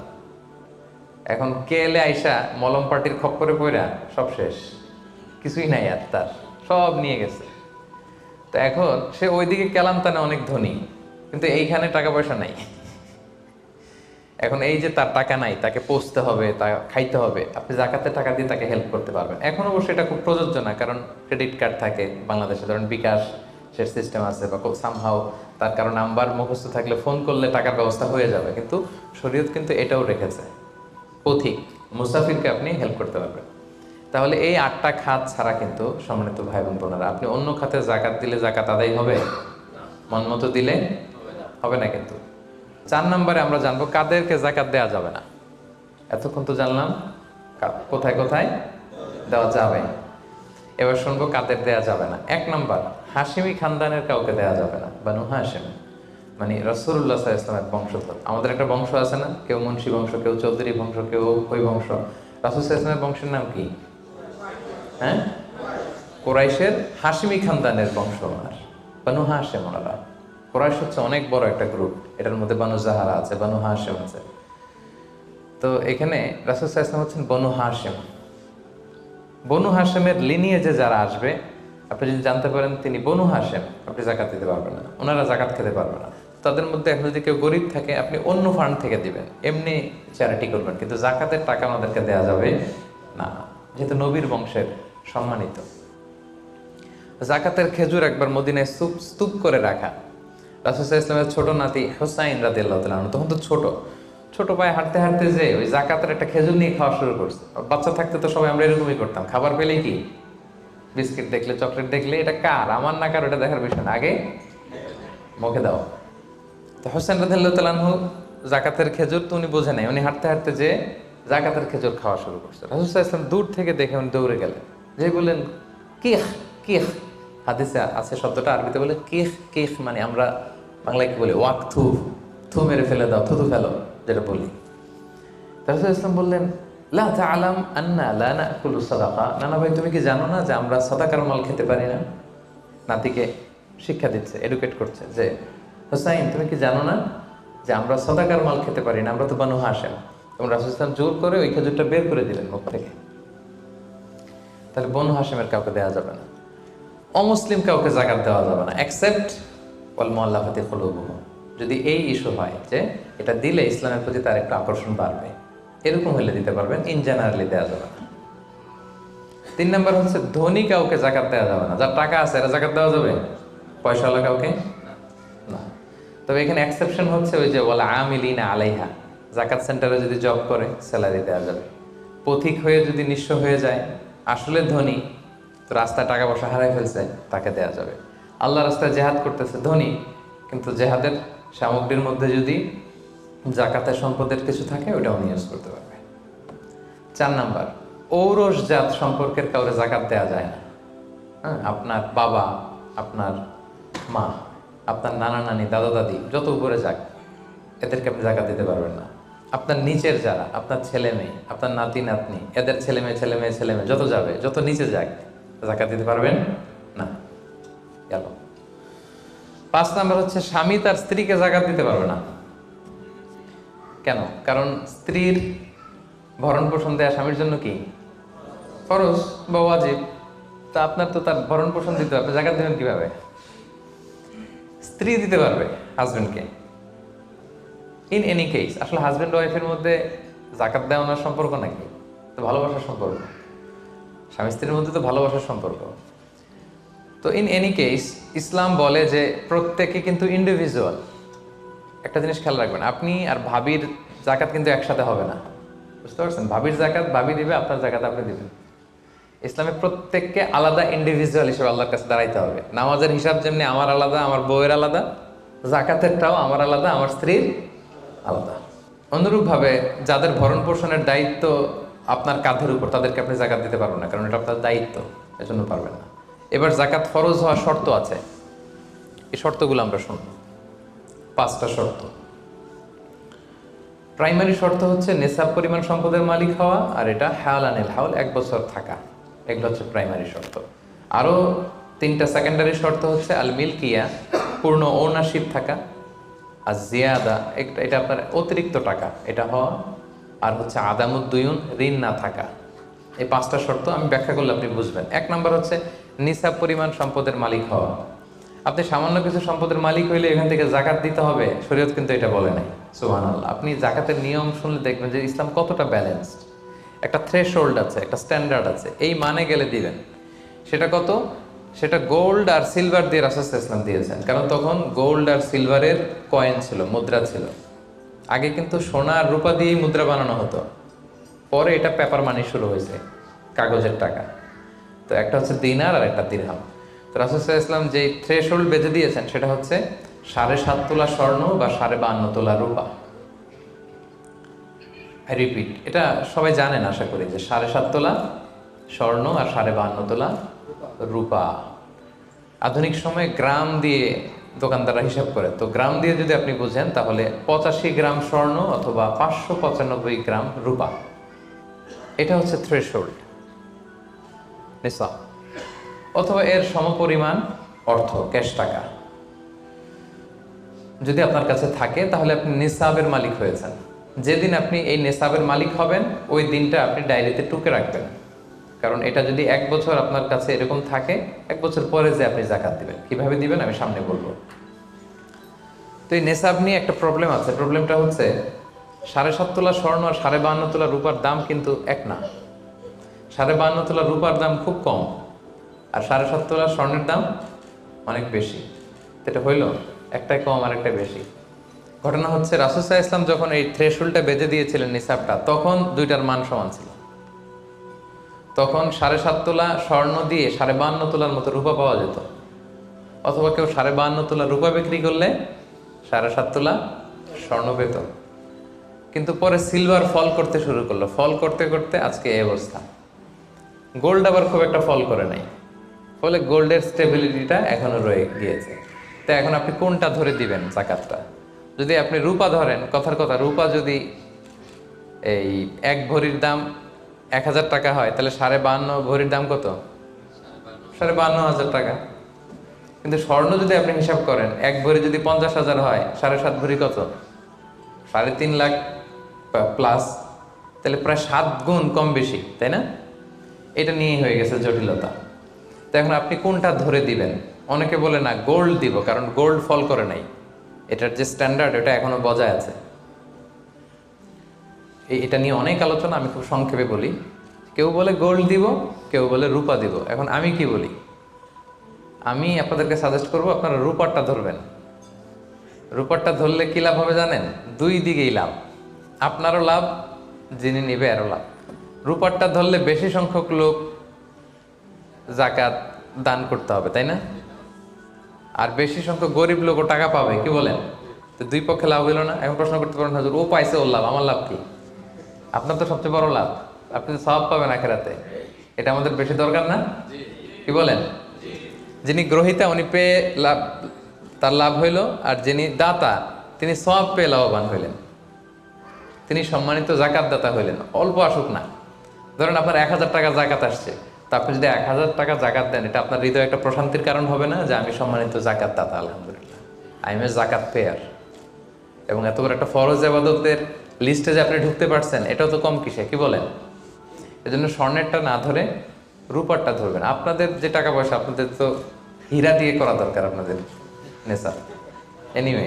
এখন কেলে আইসা মলম পার্টির খপ্পরে পইরা সব শেষ, কিছুই নাই আর, তার সব নিয়ে গেছে। তো এখন সে ওইদিকে কেলান্তানে অনেক ধনী, কিন্তু এইখানে টাকা পয়সা নাই। এখন এই যে তার টাকা নাই, তাকে পোষতে হবে, তা খাইতে হবে, আপনি জাকাতের টাকা দিয়ে তাকে হেল্প করতে পারবেন। এখন অবশ্যই এটা খুব প্রযোজ্য না, কারণ ক্রেডিট কার্ড থাকে বাংলাদেশে, ধরেন বিকাশ সে সিস্টেম আছে, বা খুব সামহাও তার কারো নাম্বার মুখস্থ থাকলে ফোন করলে টাকার ব্যবস্থা হয়ে যাবে। কিন্তু শরীয়ত কিন্তু এটাও রেখেছে, পথিক মুসাফিরকে আপনি হেল্প করতে পারবেন। তাহলে এই 8টা খাত ছাড়া কিন্তু সম্মানিত ভাই বোন বোনেরা, আপনি অন্য খাতে জাকাত দিলে জাকাত আদায় হবে? মন মতো দিলে হবে না। কিন্তু 4 নম্বরে আমরা জানবো কাদেরকে জাকাত দেওয়া যাবে না। এতক্ষণ তো জানলাম কোথায় কোথায় দেওয়া যাবে, এবার শুনবো কাদের দেওয়া যাবে না। 1 নম্বর, হাশিমি খানদানের কাউকে দেওয়া যাবে না। বানু হাশিম মানে রাসূলুল্লাহ সাল্লাল্লাহু আলাইহি ওয়াসাল্লামের বংশধর। আমাদের একটা বংশ আছে না, কেউ মুন্সি বংশ, কেউ চৌধুরী বংশ, কেউ ওই বংশ। রাসূল সাল্লাল্লাহু আলাইহি ওয়াসাল্লামের বংশের নাম কি? হ্যাঁ, কুরাইশের হাশিমি খানদানের বংশ ওনার, বানু হাশিম। ওনারা, কুরাইশ হচ্ছে অনেক বড় একটা গ্রুপ, এটার মধ্যে বানু জাহারা আছে, বানু হাশিম আছে। তো এখানে রাসূল সাল্লাল্লাহু আলাইহি ওয়াসাল্লাম হচ্ছেন বনু হাশিম। বনু হাশিমের লিনিয়েজে যারা আসবে, আপনি যদি জানতে পারেন তিনি বনু হাশিম, আপনি জাকাত দিতে পারবেন না, ওনারা জাকাত খেতে পারবে না। তাদের মধ্যে এখন যদি কেউ গরিব থাকে, আপনি অন্য ফান্ড থেকে দিবেন, এমনি চ্যারিটি করবেন, কিন্তু জাকাতের টাকা ওনাদেরকে দেওয়া যাবে না, যেহেতু নবীর বংশের সম্মানিত। জাকাতের খেজুর একবার মদিনায় স্তূপ করে রাখা। রাসূল সাল্লাল্লাহু আলাইহি ওয়াসাল্লামের ছোট নাতি হুসাইন রাদিয়াল্লাহু তাআলা আনহু তখন তো ছোট পায়ে হাঁটতে হাঁটতে যে ওই জাকাতের একটা খেজুর নিয়ে খাওয়া শুরু করছে। বাচ্চা থাকতে তো সবাই আমরা এরকমই করতাম, খাবার পেলেই কি বিস্কিট দেখলে চকলেট দেখলে এটা কার, আমার না কার, ওটা দেখার বিষয় না, আগে মুখে দাও। তো হুসাইন রাদিয়াল্লাহু তাআলা আনহু জাকাতের খেজুর তো উনি বোঝে নাই, উনি হাঁটতে হাঁটতে যে জাকাতের খেজুর খাওয়া শুরু করছে। রাসূল সাল্লাল্লাহু আলাইহি ওয়াসাল্লাম দূর থেকে দেখে উনি দৌড়ে গেলেন, যে বললেন কিখ কিখ, হাদিসে আছে শব্দটা, আরবিতে বলে কিখ কিখ, মানে আমরা বাংলায় কি বলি ওয়াক থু, থু মেরে ফেলে দাও, থুতু ফেলো যেটা বলি। রাসূল সাল্লাল্লাহু আলাইহি ওয়াসাল্লাম বললেন লা তা'লাম আন্না লা নাকুলু সাদাকা, নানা ভাই তুমি কি জানো না যে আমরা সাদাকার মাল খেতে পারি না? নাতিকে শিক্ষা দিচ্ছে, এডুকেট করছে যে হুসাইন তুমি কি জানো না যে আমরা সাদাকার মাল খেতে পারি না, আমরা তো বানু হাশেম। এবং রাসূল সাল্লাল্লাহু আলাইহি ওয়াসাল্লাম জোর করে ওই খেজুরটা বের করে দিলেন মুখ থেকে। তাহলে বনু হাশেমের কাউকে দেওয়া যাবে না, অমুসলিম কাউকে জাকাত দেওয়া যাবে না, এক্সেপ্ট ওয়াল মুআল্লাফাতি কুলুবুহুম। যদি এই ইস্যু হয় যে এটা দিলে ইসলামের প্রতি তার একটু আকর্ষণ বাড়বে, এরকম হলে দিতে পারবেন, ইন জেনারেলি দেওয়া যাবে না। 3 নম্বর হচ্ছে ধনী কাউকে জাকাত দেওয়া যাবে না, যার টাকা আছে এরা জাকাত দেওয়া যাবে, পয়সাওয়ালা কাউকে না। তবে এখানে এক্সেপশন হচ্ছে ওই যে ওয়াল আমিলিনা আলাইহা, জাকাত সেন্টারে যদি জব করে স্যালারি দেওয়া যাবে। পথিক হয়ে যদি নিঃস্ব হয়ে যায়, আসলে ধনী তো রাস্তায় টাকা পয়সা হারাই ফেলছে, তাকে দেওয়া যাবে। আল্লাহ রাস্তায় জেহাদ করতেছে ধনী, কিন্তু জেহাদের সামগ্রীর মধ্যে যদি জাকাতের সম্পদের কিছু থাকে ওটাও নিয়োগ করতে পারবে। 4 নাম্বার, ঔরসজাত সম্পর্কের কাউরে জাকাত দেওয়া যায় না। হ্যাঁ, আপনার বাবা, আপনার মা, আপনার নানা নানি, দাদা দাদি, যত উপরে যাক এদেরকে আপনি জাকাত দিতে পারবেন না। আপনার নিচের যারা, আপনার ছেলে মেয়ে, আপনার নাতি নাতনি, এদের ছেলে মেয়ে যত যাবে, যত নিচে যাক, জাকাত দিতে পারবেন না। গেল। 5 নাম্বার হচ্ছে স্বামী তার স্ত্রীকে জাকাত দিতে পারবে না। কেন? কারণ স্ত্রীর ভরণ পোষণ দেয়া স্বামীর জন্য কি ফরজ বা ওয়াজিব। তা আপনার তো তার ভরণ পোষণ দিতে হবে, আপনি জাকাত দেবেন কিভাবে? স্ত্রী দিতে পারবে হাজবেন্ডকে। ইন এনি কেস আসলে হাজবেন্ড ওয়াইফের মধ্যে জাকাত দেওয়ানোর সম্পর্ক নাকি? তো ভালোবাসার সম্পর্ক, স্বামী স্ত্রীর মধ্যে তো ভালোবাসার সম্পর্ক। তো ইন এনি কেস ইসলাম বলে যে প্রত্যেকে কিন্তু ইন্ডিভিজুয়াল। একটা জিনিস খেয়াল রাখবেন, আপনি আর ভাবির জাকাত কিন্তু একসাথে হবে না, বুঝতে পারছেন? ভাবির জাকাত ভাবি দিবে, আপনার জাকাত আপনি দিবেন। ইসলামে প্রত্যেককে আলাদা ইন্ডিভিজুয়াল হিসেবে আল্লাহর কাছে দাঁড়াইতে হবে। নামাজের হিসাব যেমনি আমার আলাদা, আমার বউয়ের আলাদা, জাকাতেরটাও আমার আলাদা, আমার স্ত্রীর আলাদা। অনুরূপভাবে যাদের ভরণ পোষণের দায়িত্ব আপনার কাঁধের উপর, তাদেরকে আপনি জাকাত দিতে পারবেন না, কারণ এটা আপনার দায়িত্ব, এজন্য পারবেন না। এবার জাকাত ফরজ হওয়ার শর্ত আছে, এই শর্তগুলো আমরা শুনব। 5টা শর্ত। প্রাইমারি শর্ত হচ্ছে নেসাব পরিমাণ সম্পদের মালিক হওয়া, আর এটা হাওলানিল হাওল, 1 বছর থাকা। এগুলো হচ্ছে প্রাইমারি শর্ত। আরও 3টা সেকেন্ডারি শর্ত হচ্ছে আল মিলকিয়া, পূর্ণ ওনারশিপ থাকা, আর জিয়াদা, এটা আপনার অতিরিক্ত টাকা এটা হওয়া, আর হচ্ছে আদামুদ্দুয়ুন, ঋণ না থাকা। এই 5টা শর্ত আমি ব্যাখ্যা করলে আপনি বুঝবেন। 1 নম্বর হচ্ছে নিসাব পরিমাণ সম্পদের মালিক হওয়া। আপনি সামান্য কিছু সম্পদের মালিক হইলে এখান থেকে জাকাত দিতে হবে, শরীয়ত কিন্তু এটা বলে নাই। সুবহানাল্লাহ। আপনি জাকাতের নিয়ম শুনলে দেখবেন যে ইসলাম কতটা ব্যালেন্সড। একটা থ্রেশহোল্ড আছে, একটা স্ট্যান্ডার্ড আছে, এই মানে গেলে দিবেন। সেটা কত? সেটা গোল্ড আর সিলভার দিয়ে রাসূল সাল্লাল্লাহু আলাইহি ওয়াসাল্লাম দিয়েছেন, কারণ তখন গোল্ড আর সিলভারের কয়েন ছিল, মুদ্রা ছিল। আগে কিন্তু সোনা আর রূপা দিয়েই মুদ্রা বানানো হতো, পরে এটা পেপার মানি শুরু হয়েছে, কাগজের টাকা। তো একটা হচ্ছে দিনার আর একটা দিরহাম। তো রাসূল সাল্লাল্লাহু আলাইহি ওয়াসাল্লাম যে থ্রেশহোল্ড বেঁধে দিয়েছেন সেটা হচ্ছে 7.5 তোলা স্বর্ণ বা 52.5 তোলা রূপা। আই রিপিট, এটা সবাই জানেন আশা করি, যে 7.5 তোলা স্বর্ণ আর 52.5 তোলা রূপা। আধুনিক সময়ে গ্রাম দিয়ে দোকানদাররা হিসাব করে, তো গ্রাম দিয়ে যদি আপনি বুঝেন তাহলে 85 গ্রাম স্বর্ণ অথবা 595 গ্রাম রূপা, এটা হচ্ছে থ্রেশহোল্ড নিসাব, অথবা এর সমপরিমাণ অর্থ, ক্যাশ টাকা যদি আপনার কাছে থাকে, তাহলে আপনি নিসাবের মালিক হয়েছেন। যেদিন আপনি এই নিসাবের মালিক হবেন ওই দিনটা আপনি ডায়েরিতে টুকে রাখবেন, কারণ এটা যদি 1 বছর আপনার কাছে এরকম থাকে, 1 বছর পরে যে আপনি জাকাত দিবেন, কিভাবে দিবেন আমি সামনে বলবো। তো এই নেসাব নিয়ে একটা প্রবলেম আছে। প্রবলেমটা হচ্ছে 7.5 তোলা স্বর্ণ আর 52.5 তোলা রূপার দাম কিন্তু এক না। 52.5 তোলা রূপার দাম খুব কম, আর 7.5 তোলা স্বর্ণের দাম অনেক বেশি। এটা হইল একটাই কম আর একটা বেশি। ঘটনা হচ্ছে রাসূল সাল্লাল্লাহু আলাইহি ওয়াসাল্লাম যখন এই থ্রেশহোল্ডটা বেঁধে দিয়েছিলেন নিসাবটা, তখন দুইটার মান সমান ছিল। তখন 7.5 তোলা স্বর্ণ দিয়ে 52.5 তোলার মতো রূপা পাওয়া যেত, অথবা কেউ 52.5 তোলা রূপা বিক্রি করলে 7.5 তোলা স্বর্ণ পেত। কিন্তু পরে সিলভার ফল করতে শুরু করলো, ফল করতে করতে আজকে এই অবস্থা। গোল্ড আবার খুব একটা ফল করে নাই, ফলে গোল্ডের স্টেবিলিটিটা এখনো রয়ে গিয়েছে। তো এখন আপনি কোনটা ধরে দিবেন জাকাতটা? যদি আপনি রূপা ধরেন, কথার কথা, রূপা যদি এই 1 ভরির দাম 1000 টাকা হয়, তাহলে 52.5 ভরির দাম কত? 52,500 টাকা। কিন্তু স্বর্ণ যদি আপনি হিসাব করেন, 1 ভরি যদি 50,000 হয়, 7.5 ভরি কত? 3.5 লাখ প্লাস, তাহলে প্রায় 7 গুণ কম বেশি, তাই না? এটা নিয়েই হয়ে গেছে জটিলতা। তো এখন আপনি কোনটা ধরে দিবেন? অনেকে বলে না গোল্ড দিব, কারণ গোল্ড ফল করে নাই, এটার যে স্ট্যান্ডার্ড এটা এখনো বজায় আছে। এটা নিয়ে অনেক আলোচনা, আমি খুব সংক্ষেপে বলি। কেউ বলে গোল্ড দিব, কেউ বলে রূপা দিব। এখন আমি কি বলি? আমি আপনাদেরকে সাজেস্ট করব আপনারা রূপারটা ধরবেন। রূপারটা ধরলে কি লাভ হবে জানেন? দুই দিকেই লাভ, আপনারও লাভ, যিনি নিবে আরও লাভ। রূপারটা ধরলে বেশি সংখ্যক লোক জাকাত দান করতে হবে, তাই না? আর বেশি সংখ্যক গরিব লোকও টাকা পাবে, কি বলেন? তো দুই পক্ষে লাভ হইল না? এখন প্রশ্ন করতে পারেন, হুজুর ও পাইছে ওর লাভ, আমার লাভ কি? আপনার তো সবচেয়ে বড় লাভ, আপনি তো সওয়াব পাবেন আখিরাতে। এটা আমাদের বেশি দরকার না? কি বলেন? যিনি গ্রহীতা উনি পেয়ে লাভ, তার লাভ হইল, আর যিনি দাতা তিনি সওয়াব পেয়ে লাভবান হইলেন, তিনি সম্মানিত জাকাত দাতা হইলেন। অল্প আসুক না, ধরেন আপনার 1000 টাকা জাকাত আসছে, তা আপনি যদি 1000 টাকা জাকাত দেন, এটা আপনার হৃদয়ে একটা প্রশান্তির কারণ হবে না যে আমি সম্মানিত জাকাত দাতা, আলহামদুলিল্লাহ, আই এম এ জাকাত পেয়ার। এবং এত বড় একটা ফরজ ইবাদতের লিস্টে যে আপনি ঢুকতে পারছেন, এটাও তো কম কিসে, কি বলেন? এজন্য স্বর্ণেরটা না ধরে রূপারটা ধরবেন। আপনাদের যে টাকা পয়সা, আপনাদের তো হীরা দিয়ে করা দরকার আপনাদের নেশা। এনিওয়ে,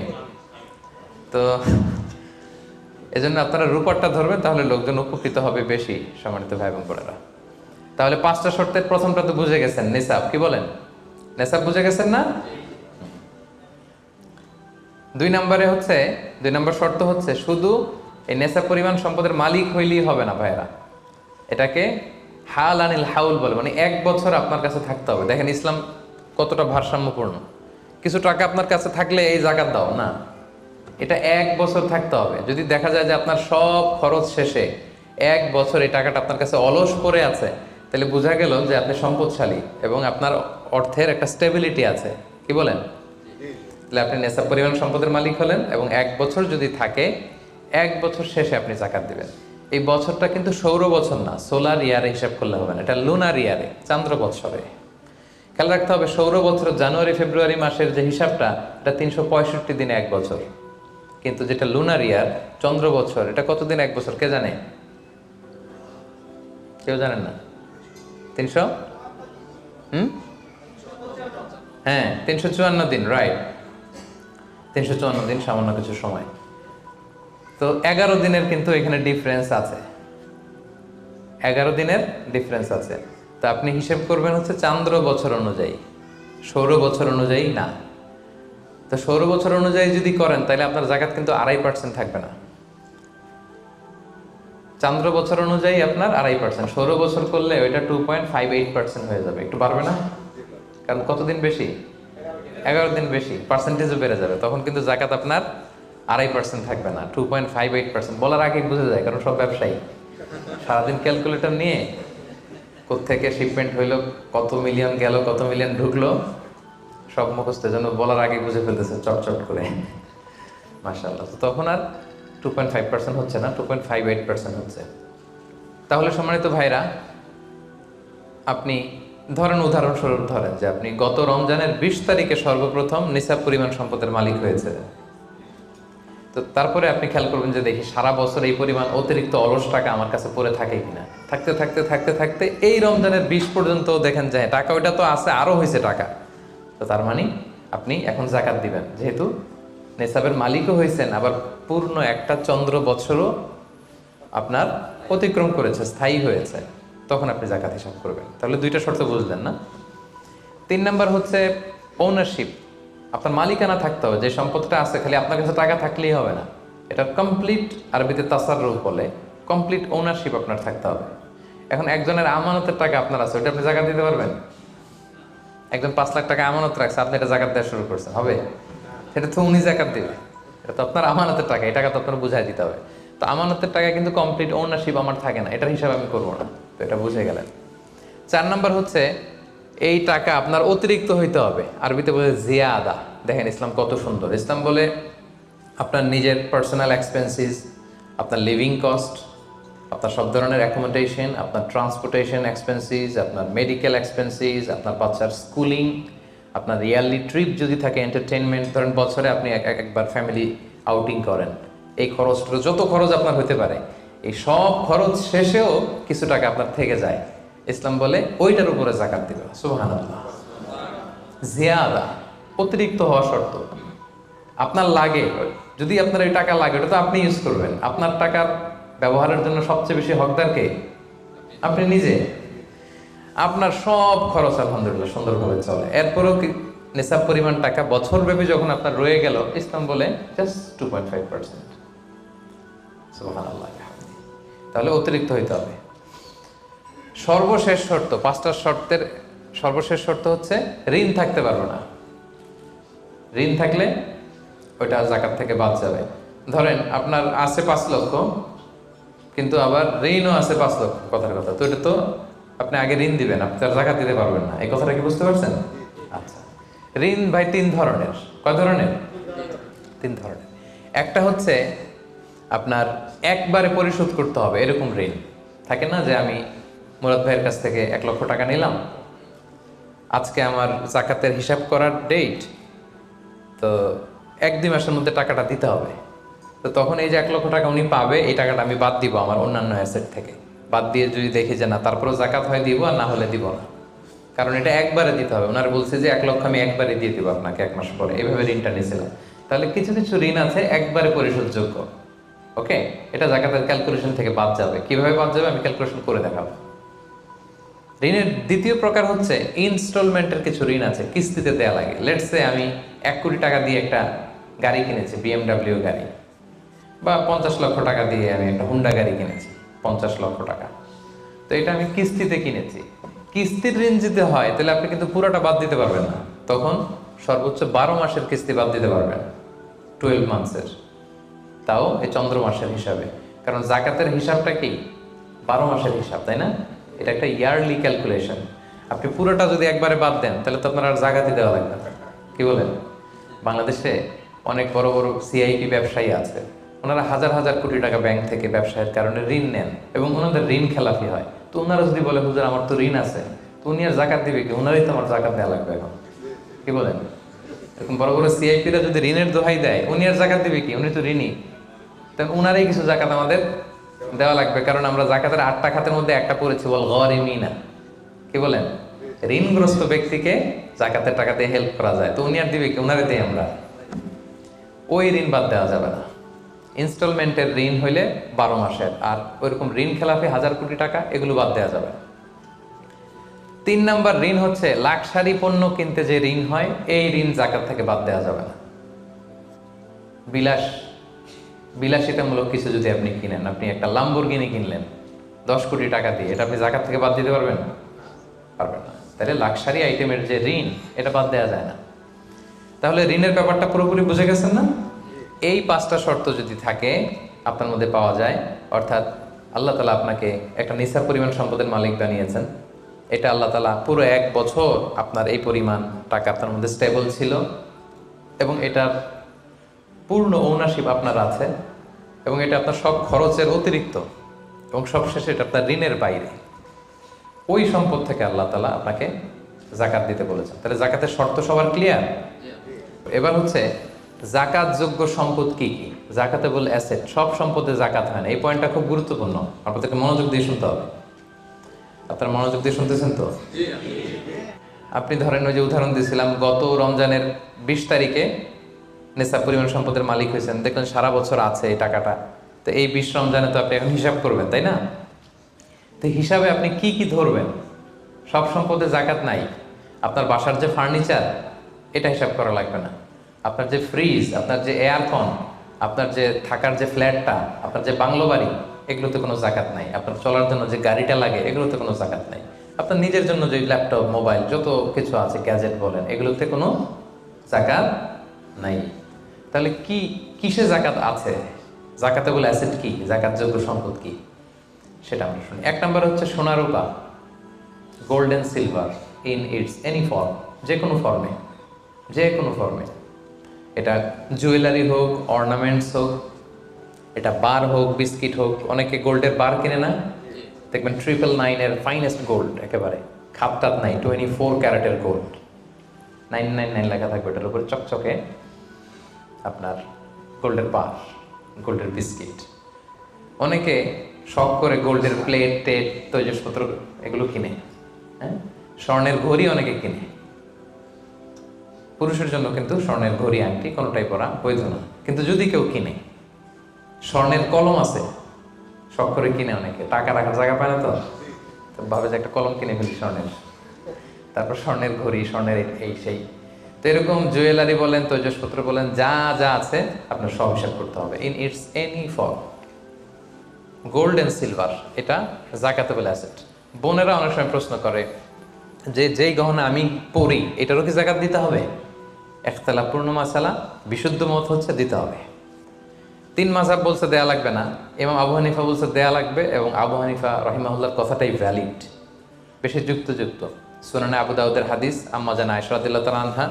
তো এজন্য আপনারা রূপারটা ধরবেন, তাহলে লোকজন উপকৃত হবে বেশি, সম্মানিত ভাই এবং বোনেরা। তাহলে 5টা শর্তের প্রথমটা তো বুঝে গেছেন, নিসাব, কি বলেন? নিসাব বুঝে গেছেন না? 2 নম্বর শর্ত হচ্ছে শুধু এই নেশাব পরিমাণ সম্পদের মালিক হইলেই হবে না ভাইরা, এটাকে হাল আনিল হাউল বলে, মানে 1 বছর আপনার কাছে থাকতে হবে। দেখেন ইসলাম কতটা ভারসাম্যপূর্ণ। কিছু টাকা আপনার কাছে থাকলে এই জাকাত দাও না, এটা 1 বছর থাকতে হবে। যদি দেখা যায় যে আপনার সব খরচ শেষে 1 বছর এই টাকাটা আপনার কাছে অলস পড়ে আছে, তাহলে বোঝা গেল যে আপনি সম্পদশালী এবং আপনার অর্থের একটা স্টেবিলিটি আছে, কি বলেন? তাহলে আপনি নেশাব পরিমাণ সম্পদের মালিক হলেন, এবং 1 বছর যদি থাকে, 1 বছর শেষে আপনি জাকাত দিবেন। এই বছরটা কিন্তু সৌর বছর না, সোলার ইয়ারে হিসাব করলে হবে না, এটা লুনার ইয়ারে, চান্দ্র বৎসরে। খেয়াল রাখতে হবে, সৌর বছর জানুয়ারি ফেব্রুয়ারি মাসের যে হিসাবটা, এটা 365 দিনে 1 বছর। কিন্তু যেটা লুনার ইয়ার, চন্দ্র বছর, এটা কতদিন 1 বছর কে জানে? কেউ জানেন না? 300 হ্যাঁ 354 দিন, রাইট, 354 দিন, সামান্য কিছু সময়। তো 11 দিনের কিন্তু এখানে ডিফারেন্স আছে, 11 দিনের ডিফারেন্স আছে। তো আপনি হিসেব করবেন হচ্ছে চান্দ্র বছর অনুযায়ী, সৌর বছর অনুযায়ী না। তো সৌর বছর অনুযায়ী যদি করেন, তাহলে আপনার জাকাত কিন্তু 2.5% থাকবে না। চান্দ্র বছর অনুযায়ী আপনার 2.5%, সৌর বছর করলে ওইটা 2.58% হয়ে যাবে, একটু বাড়বে না? কারণ কতদিন বেশি? 11 দিন বেশি, পার্সেন্টেজও বেড়ে যাবে। তখন কিন্তু জাকাত আপনার 2.5% থাকবে না, 2.58%। বলার আগে বুঝে যায়, কারণ সব ব্যবসায়ী সারাদিন ক্যালকুলেটর নিয়ে কোত্থেকে শিপমেন্ট হইলো, কত মিলিয়ন গেল, কত মিলিয়ন ঢুকলো, সব মুখস্থ, যেন বলার আগে বুঝে ফেলতেছে চটচট করে, মাশাআল্লাহ। তো তখন আর 2.5% হচ্ছে না, 2.58% হচ্ছে। তাহলে সম্মানিত ভাইরা, আপনি ধরেন, উদাহরণস্বরূপ ধরেন যে আপনি গত রমজানের 20 তারিখে সর্বপ্রথম নিসাব পরিমাণ সম্পদের মালিক হয়েছে। তো তারপরে আপনি খেয়াল করবেন যে দেখি সারা বছর এই পরিমাণ অতিরিক্ত অলস টাকা আমার কাছে পড়ে থাকে কিনা। থাকতে থাকতে থাকতে থাকতে এই রমজানের 20 পর্যন্ত দেখেন যায় টাকা ওইটা তো আছে, আরও হয়েছে টাকা। তো তার মানে আপনি এখন জাকাত দিবেন, যেহেতু নেসাবের মালিকও হয়েছেন, আবার পূর্ণ একটা চন্দ্র বছরও আপনার অতিক্রম করেছে, স্থায়ী হয়েছে, তখন আপনি জাকাত হিসাব করবেন। তাহলে 2টা শর্ত বুঝলেন না? 3 নাম্বার হচ্ছে ওনারশিপ, আপনার মালিকানা থাকতে হবে। যে সম্পদটা আছে খালি আপনার কাছে টাকা থাকলেই হবে না, এটা কমপ্লিট, আরবিতে তাসাররুফ বলে, কমপ্লিট ওনারশিপ আপনার থাকতে হবে। এখন একজনের আমানতের টাকা আপনার আছে, ওটা আপনি জাকাত দিতে পারবেন? একজন 5 লাখ টাকা আমানত রাখছে, আপনি এটা জাকাত দেওয়া শুরু করছেন, হবে? সেটা তো উনি জাকাত দিবে, এটা তো আপনার আমানতের টাকা, এই টাকা তো আপনার বুঝাই দিতে হবে। তো আমানতের টাকা কিন্তু কমপ্লিট ওনারশিপ আমার থাকে না, এটার হিসাব আমি করবো না। তো এটা বুঝে গেলেন। 4 নাম্বার হচ্ছে এই টাকা আপনার অতিরিক্ত হইতে হবে, আরবিতে বলে জিয়াদা। দেখেন ইসলাম কত সুন্দর। ইসলাম বলে আপনার নিজের পার্সোনাল এক্সপেন্সিস, আপনার লিভিং কস্ট, আপনার সব ধরনের অ্যাকোমোডেশন, আপনার ট্রান্সপোর্টেশন এক্সপেন্সিস, আপনার মেডিকেল এক্সপেন্সিস, আপনার বাচ্চার স্কুলিং, আপনার ইয়ারলি ট্রিপ যদি থাকে, এন্টারটেনমেন্ট, ধরেন বছরে আপনি একবার ফ্যামিলি আউটিং করেন, এই খরচটা যত খরচ আপনার হতে পারে, এই সব খরচ শেষেও কিছু টাকা আপনার থেকে যায়, ইসলাম বলে ওইটার উপরে জাকাত দিবে। সুবহানাল্লাহ। জিয়াদা, অতিরিক্ত হওয়া শর্ত। আপনার লাগে, যদি আপনার এই টাকা লাগে, ওটা তো আপনি ইউজ করবেন। আপনার টাকার ব্যবহারের জন্য সবচেয়ে বেশি হকদার কে? আপনি নিজে। আপনার সব খরচ আলহামদুলিল্লাহ সুন্দরভাবে চলে, এরপরেও নিসাব পরিমাণ টাকা বছরব্যাপী যখন আপনার রয়ে গেল, ইসলাম বলে জাস্ট 2.5%। সুবহানাল্লাহ। তাহলে অতিরিক্ত হইতে হবে। সর্বশেষ শর্ত, 5টা শর্তের সর্বশেষ শর্ত হচ্ছে ঋণ থাকতে পারবে না। ঋণ থাকলে ওইটা জাকাত থেকে বাদ যাবে। ধরেন আপনার আছে 5 লক্ষ, কিন্তু আবার ঋণও আছে 5 লক্ষ, কথার কথা, তো এটা তো আপনি আগে ঋণ দিবেন, আপনি তার জাকাত দিতে পারবেন না। এই কথাটা কি বুঝতে পারছেন? আচ্ছা, ঋণ ভাই 3 ধরনের। কয় ধরনের? 3 ধরনের। একটা হচ্ছে আপনার একবারে পরিশোধ করতে হবে, এরকম ঋণ থাকে না, যে আমি মুরাদ ভাইয়ের কাছ থেকে 1 লক্ষ টাকা নিলাম, আজকে আমার জাকাতের হিসাব করার ডেট, তো 1-2 মাসের মধ্যে টাকাটা দিতে হবে। তো তখন এই যে 1 লক্ষ টাকা উনি পাবে, এই টাকাটা আমি বাদ দিব আমার অন্যান্য অ্যাসেট থেকে, বাদ দিয়ে যদি দেখি যে না তারপরেও জাকাত হয় দিব, আর না হলে দিব না, কারণ এটা একবারে দিতে হবে। ওনারা বলছে যে 1 লক্ষ আমি একবারে দিয়ে দিব আপনাকে 1 মাস পরে, এইভাবে ঋণটা নিয়েছিলাম। তাহলে কিছু কিছু ঋণ আছে একবারে পরিশোধযোগ্য, ওকে, এটা জাকাতের ক্যালকুলেশন থেকে বাদ যাবে। কিভাবে বাদ যাবে আমি ক্যালকুলেশন করে দেখাবো। ঋণের দ্বিতীয় প্রকার হচ্ছে ইনস্টলমেন্টের কিছু ঋণ আছে, কিস্তিতে দেয়া লাগে। লেটস সে আমি 1 কোটি টাকা দিয়ে একটা গাড়ি কিনেছি, BMW গাড়ি, বা 50 লক্ষ টাকা দিয়ে আমি একটা হুন্ডা গাড়ি কিনেছি, 50 লক্ষ টাকা। তো এটা আমি কিস্তিতে কিনেছি। কিস্তির ঋণ যদি হয় তাহলে আপনি কিন্তু পুরোটা বাদ দিতে পারবেন না, তখন সর্বোচ্চ 12 মাসের কিস্তি বাদ দিতে পারবেন, 12 মান্থসের, তাও এই চন্দ্র মাসের হিসাবে। কারণ জাকাতের হিসাবটা কি 12 মাসের হিসাব, তাই না? এটা একটা ইয়ারলি ক্যালকুলেশন। আপনি পুরোটা যদি একবারে বাদ দেন তাহলে তো আপনার আর জাকাতই দেওয়া লাগবে না। কি বলেন? বাংলাদেশে অনেক বড় বড় সিআইপি ব্যবসায়ী আছে, ওনারা হাজার হাজার কোটি টাকা ব্যাংক থেকে ব্যবসায়ের কারণে ঋণ নেন এবং ওনাদের ঋণ খেলাপি হয়। তো ওনারা যদি বলে হুজুর আমার তো ঋণ আছে, তো উনি আর জাকাত দিবে কি? ওনারাই তো আমার জাকাত দেওয়া লাগবে এখন। কি বলেন? এরকম বড় বড় সিআইপিরা যদি ঋণের দোহাই দেয়, উনি আর জাকাত দিবে কি? উনি তো ঋণী, তাহলে ওনারাই কিছু জাকাত আমাদের দেওয়া লাগবে, কারণ আমরা জাকাতের 8টা খাতের মধ্যে একটা পড়েছি, বল গরিমিনা। কি বলেন? ঋণগ্রস্ত ব্যক্তিকে জাকাতের টাকা দিয়ে হেল্প করা যায়, তো উনি আর দিবে কি? ওনারে দেই আমরা। ওই ঋণ বাদ দেওয়া যাবে না। ইনস্টলমেন্টের ঋণ হইলে 12 মাসের, আর ওইরকম ঋণ খেলাপি 1000 কোটি টাকা, এগুলো বাদ দেওয়া যাবে। 3 নাম্বার ঋণ হচ্ছে লাক্সারি পণ্য কিনতে যে ঋণ হয়, এই ঋণ জাকাত থেকে বাদ দেওয়া যাবে না। বিলাসিতামূলক কিছু যদি আপনি কিনেন, আপনি একটা লাম্বরগিনি কিনলেন 10 কোটি টাকা দিয়ে, এটা আপনি জাকাত থেকে বাদ দিতে পারবেন? পারবেন না। তাহলে লাক্সারি আইটেমের যে ঋণ, এটা বাদ দেওয়া যায় না। তাহলে ঋণের ব্যাপারটা পুরোপুরি বুঝে গেছেন না? এই 5টা শর্ত যদি থাকে আপনার মধ্যে পাওয়া যায়, অর্থাৎ আল্লাহ তাআলা আপনাকে একটা নিসাব পরিমাণ সম্পদের মালিক বানিয়েছেন, এটা আল্লাহ তাআলা পুরো 1 বছর আপনার এই পরিমাণ টাকা আপনার মধ্যে স্টেবল ছিল, এবং এটার পূর্ণ ওনারশিপ আপনার আছে, এবং এটা আপনার সব খরচের অতিরিক্ত, এবং সবশেষে এটা আপনার ঋণের বাইরে, ওই সম্পদ থেকে আল্লাহ তাআলা আপনাকে জাকাত দিতে বলেছেন। তাহলে জাকাতের শর্ত সবার ক্লিয়ার? এবার হচ্ছে জাকাত যোগ্য সম্পদ কি কি? জাকাতে বলে অ্যাসেট, সব সম্পদে জাকাত হয় না। এই পয়েন্টটা খুব গুরুত্বপূর্ণ, আপনাদেরকে মনোযোগ দিয়ে শুনতে হবে। আপনারা মনোযোগ দিয়ে শুনতেছেন তো? আপনি ধরেন ওই যে উদাহরণ দিয়েছিলাম, গত রমজানের 20 তারিখে নেশাব পরিমাণ সম্পদের মালিক হয়েছেন, দেখলেন সারা বছর আছে এই টাকাটা, তো এই 20 রমজানে তো আপনি এখন হিসাব করবেন, তাই না? তো হিসাবে আপনি কি কি ধরবেন? সব সম্পদে জাকাত নাই, আপনার বাসার যে ফার্নিচার, এটা হিসাব করা লাগবে না। আপনার যে ফ্রিজ, আপনার যে এয়ারকন, আপনার যে থাকার যে ফ্ল্যাটটা, আপনার যে বাংলো বাড়ি, এগুলোতে কোনো জাকাত নাই। আপনার চলার জন্য যে গাড়িটা লাগে, এগুলোতে কোনো জাকাত নাই। আপনার নিজের জন্য যে ল্যাপটপ, মোবাইল, যত কিছু আছে, গ্যাজেট বলেন, এগুলোতে কোনো জাকাত নাই। তাহলে কিসে জাকাত আছে? জাকাতে বলে অ্যাসেট কি, জাকাতযোগ্য সম্পদ কি, সেটা আমরা শুনি। 1 নম্বর হচ্ছে সোনা রূপা, gold and silver in its any form, যে কোনো ফর্মে, যে কোনো ফর্মে। এটা জুয়েলারি হোক, অর্নামেন্টস হোক, এটা বার হোক, বিস্কিট হোক। অনেকে গোল্ডের বার কিনে না, দেখবেন 999-এর ফাইনেস্ট গোল্ড, একেবারে খাপটাত নাই, 24 ক্যারেটের গোল্ড, 999 লেখা থাকবে এটার উপরে চকচকে, আপনার গোল্ডের বার, গোল্ডের বিস্কিট। অনেকে শখ করে গোল্ডের প্লেট টেট, তৈজসপত্র এগুলো কিনে। হ্যাঁ, স্বর্ণের ঘড়ি অনেকে কিনে। পুরুষের জন্য কিন্তু স্বর্ণের ঘড়ি, আংটি কোনোটাই পরা বৈধ না। কিন্তু যদি কেউ কিনে, স্বর্ণের কলম আছে, শখ করে কিনে অনেকে, টাকা রাখার জায়গা পায় না, তো ভাবে যে একটা কলম কিনে ফেলি স্বর্ণের, তারপর স্বর্ণের ঘড়ি, স্বর্ণের এই সেই। তো এরকম জুয়েলারি বলেন, তৈজসপত্র বলেন, যা যা আছে আপনার সব হিসাব করতে হবে in its any form. Gold and silver, এটা জাকাতেবল অ্যাসেট। বোনেরা অনেক সময় প্রশ্ন করে যে যেই গহনা আমি পরি, এটারও কি জাকাত দিতে হবে? ইখতিলাফপূর্ণ মাসালা, বিশুদ্ধ মত হচ্ছে দিতে হবে। 3 মাযহাব বলছে দেয়া লাগবে না, ইমাম আবু হানিফা বলছে দেয়া লাগবে, এবং আবু হানিফা রাহিমাহুল্লাহর কথাটাই ভ্যালিড, বেশি যুক্ত। সুনানে আবু দাউদের হাদিস, আম্মা জান আয়েশা রাদিয়াল্লাহু তাআলা আনহা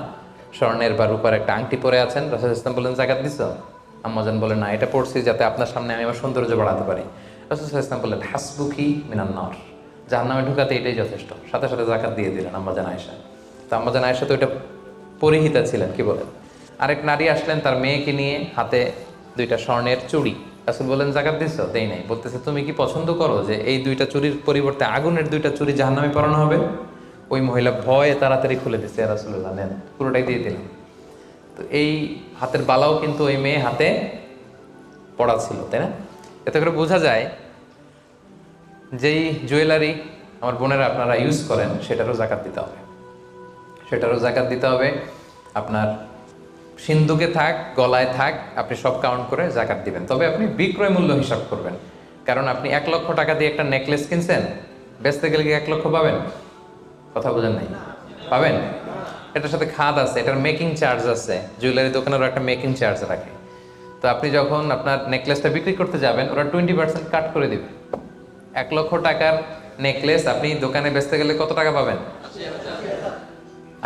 স্বর্ণের বা রূপার একটা আংটি পরে আছেন। রাসূল সাল্লাল্লাহু আলাইহি ওয়াসাল্লাম বলেন জাকাত দিছো? আম্মা জান বলেন না, এটা পড়ছি যাতে আপনার সামনে আমি আমার সৌন্দর্য বাড়াতে পারি। রাসূল সাল্লাল্লাহু আলাইহি ওয়াসাল্লাম বললেন হাসবুকি মিনান নার, জাহান্নামে ঢুকাতে এটাই যথেষ্ট। সাথে সাথে জাকাত দিয়ে দিলেন আম্মা জান আয়েশা। তো আম্মা জান আয়েশা তো এটা পরিহিতা ছিলেন, কি বলেন। আরেক নারী আসলেন তার মেয়েকে নিয়ে, হাতে 2টা স্বর্ণের চুড়ি। রাসূল বলেন জাকাত দিছো? দেই নাই। বলতেছে তুমি কি পছন্দ করো যে এই 2টা চুড়ির পরিবর্তে আগুনের 2টা চুড়ি জাহান্নামে পরানো হবে? ওই মহিলা ভয়ে তাড়াতাড়ি খুলে দিচ্ছে, রাসূলুল্লাহ নেন, পুরোটাই দিয়ে দিলেন। তো এই হাতের বালাও কিন্তু ওই মেয়ে হাতে পড়া ছিল, তাই না? এতে করে বোঝা যায় যেই জুয়েলারি আমার বোনেরা আপনারা ইউজ করেন, সেটারও জাকাত দিতে হবে, সেটারও জাকাত দিতে হবে। আপনার সিন্ধুকে থাক, গলায় থাক, আপনি সব কাউন্ট করে জাকাত দিবেন। তবে আপনি বিক্রয় মূল্য হিসাব করবেন, কারণ আপনি 1 লক্ষ টাকা দিয়ে একটা নেকলেস কিনছেন, বেচতে গেলে কি 1 লক্ষ পাবেন? কথা বোঝেন নাই? পাবেন? এটার সাথে খাদ আছে, এটার মেকিং চার্জ আছে, জুয়েলারি দোকানেরও একটা মেকিং চার্জ রাখে। তো আপনি যখন আপনার নেকলেসটা বিক্রি করতে যাবেন, ওরা 20% কাট করে দিবে। 1 লক্ষ টাকার নেকলেস আপনি দোকানে বেচতে গেলে কত টাকা পাবেন?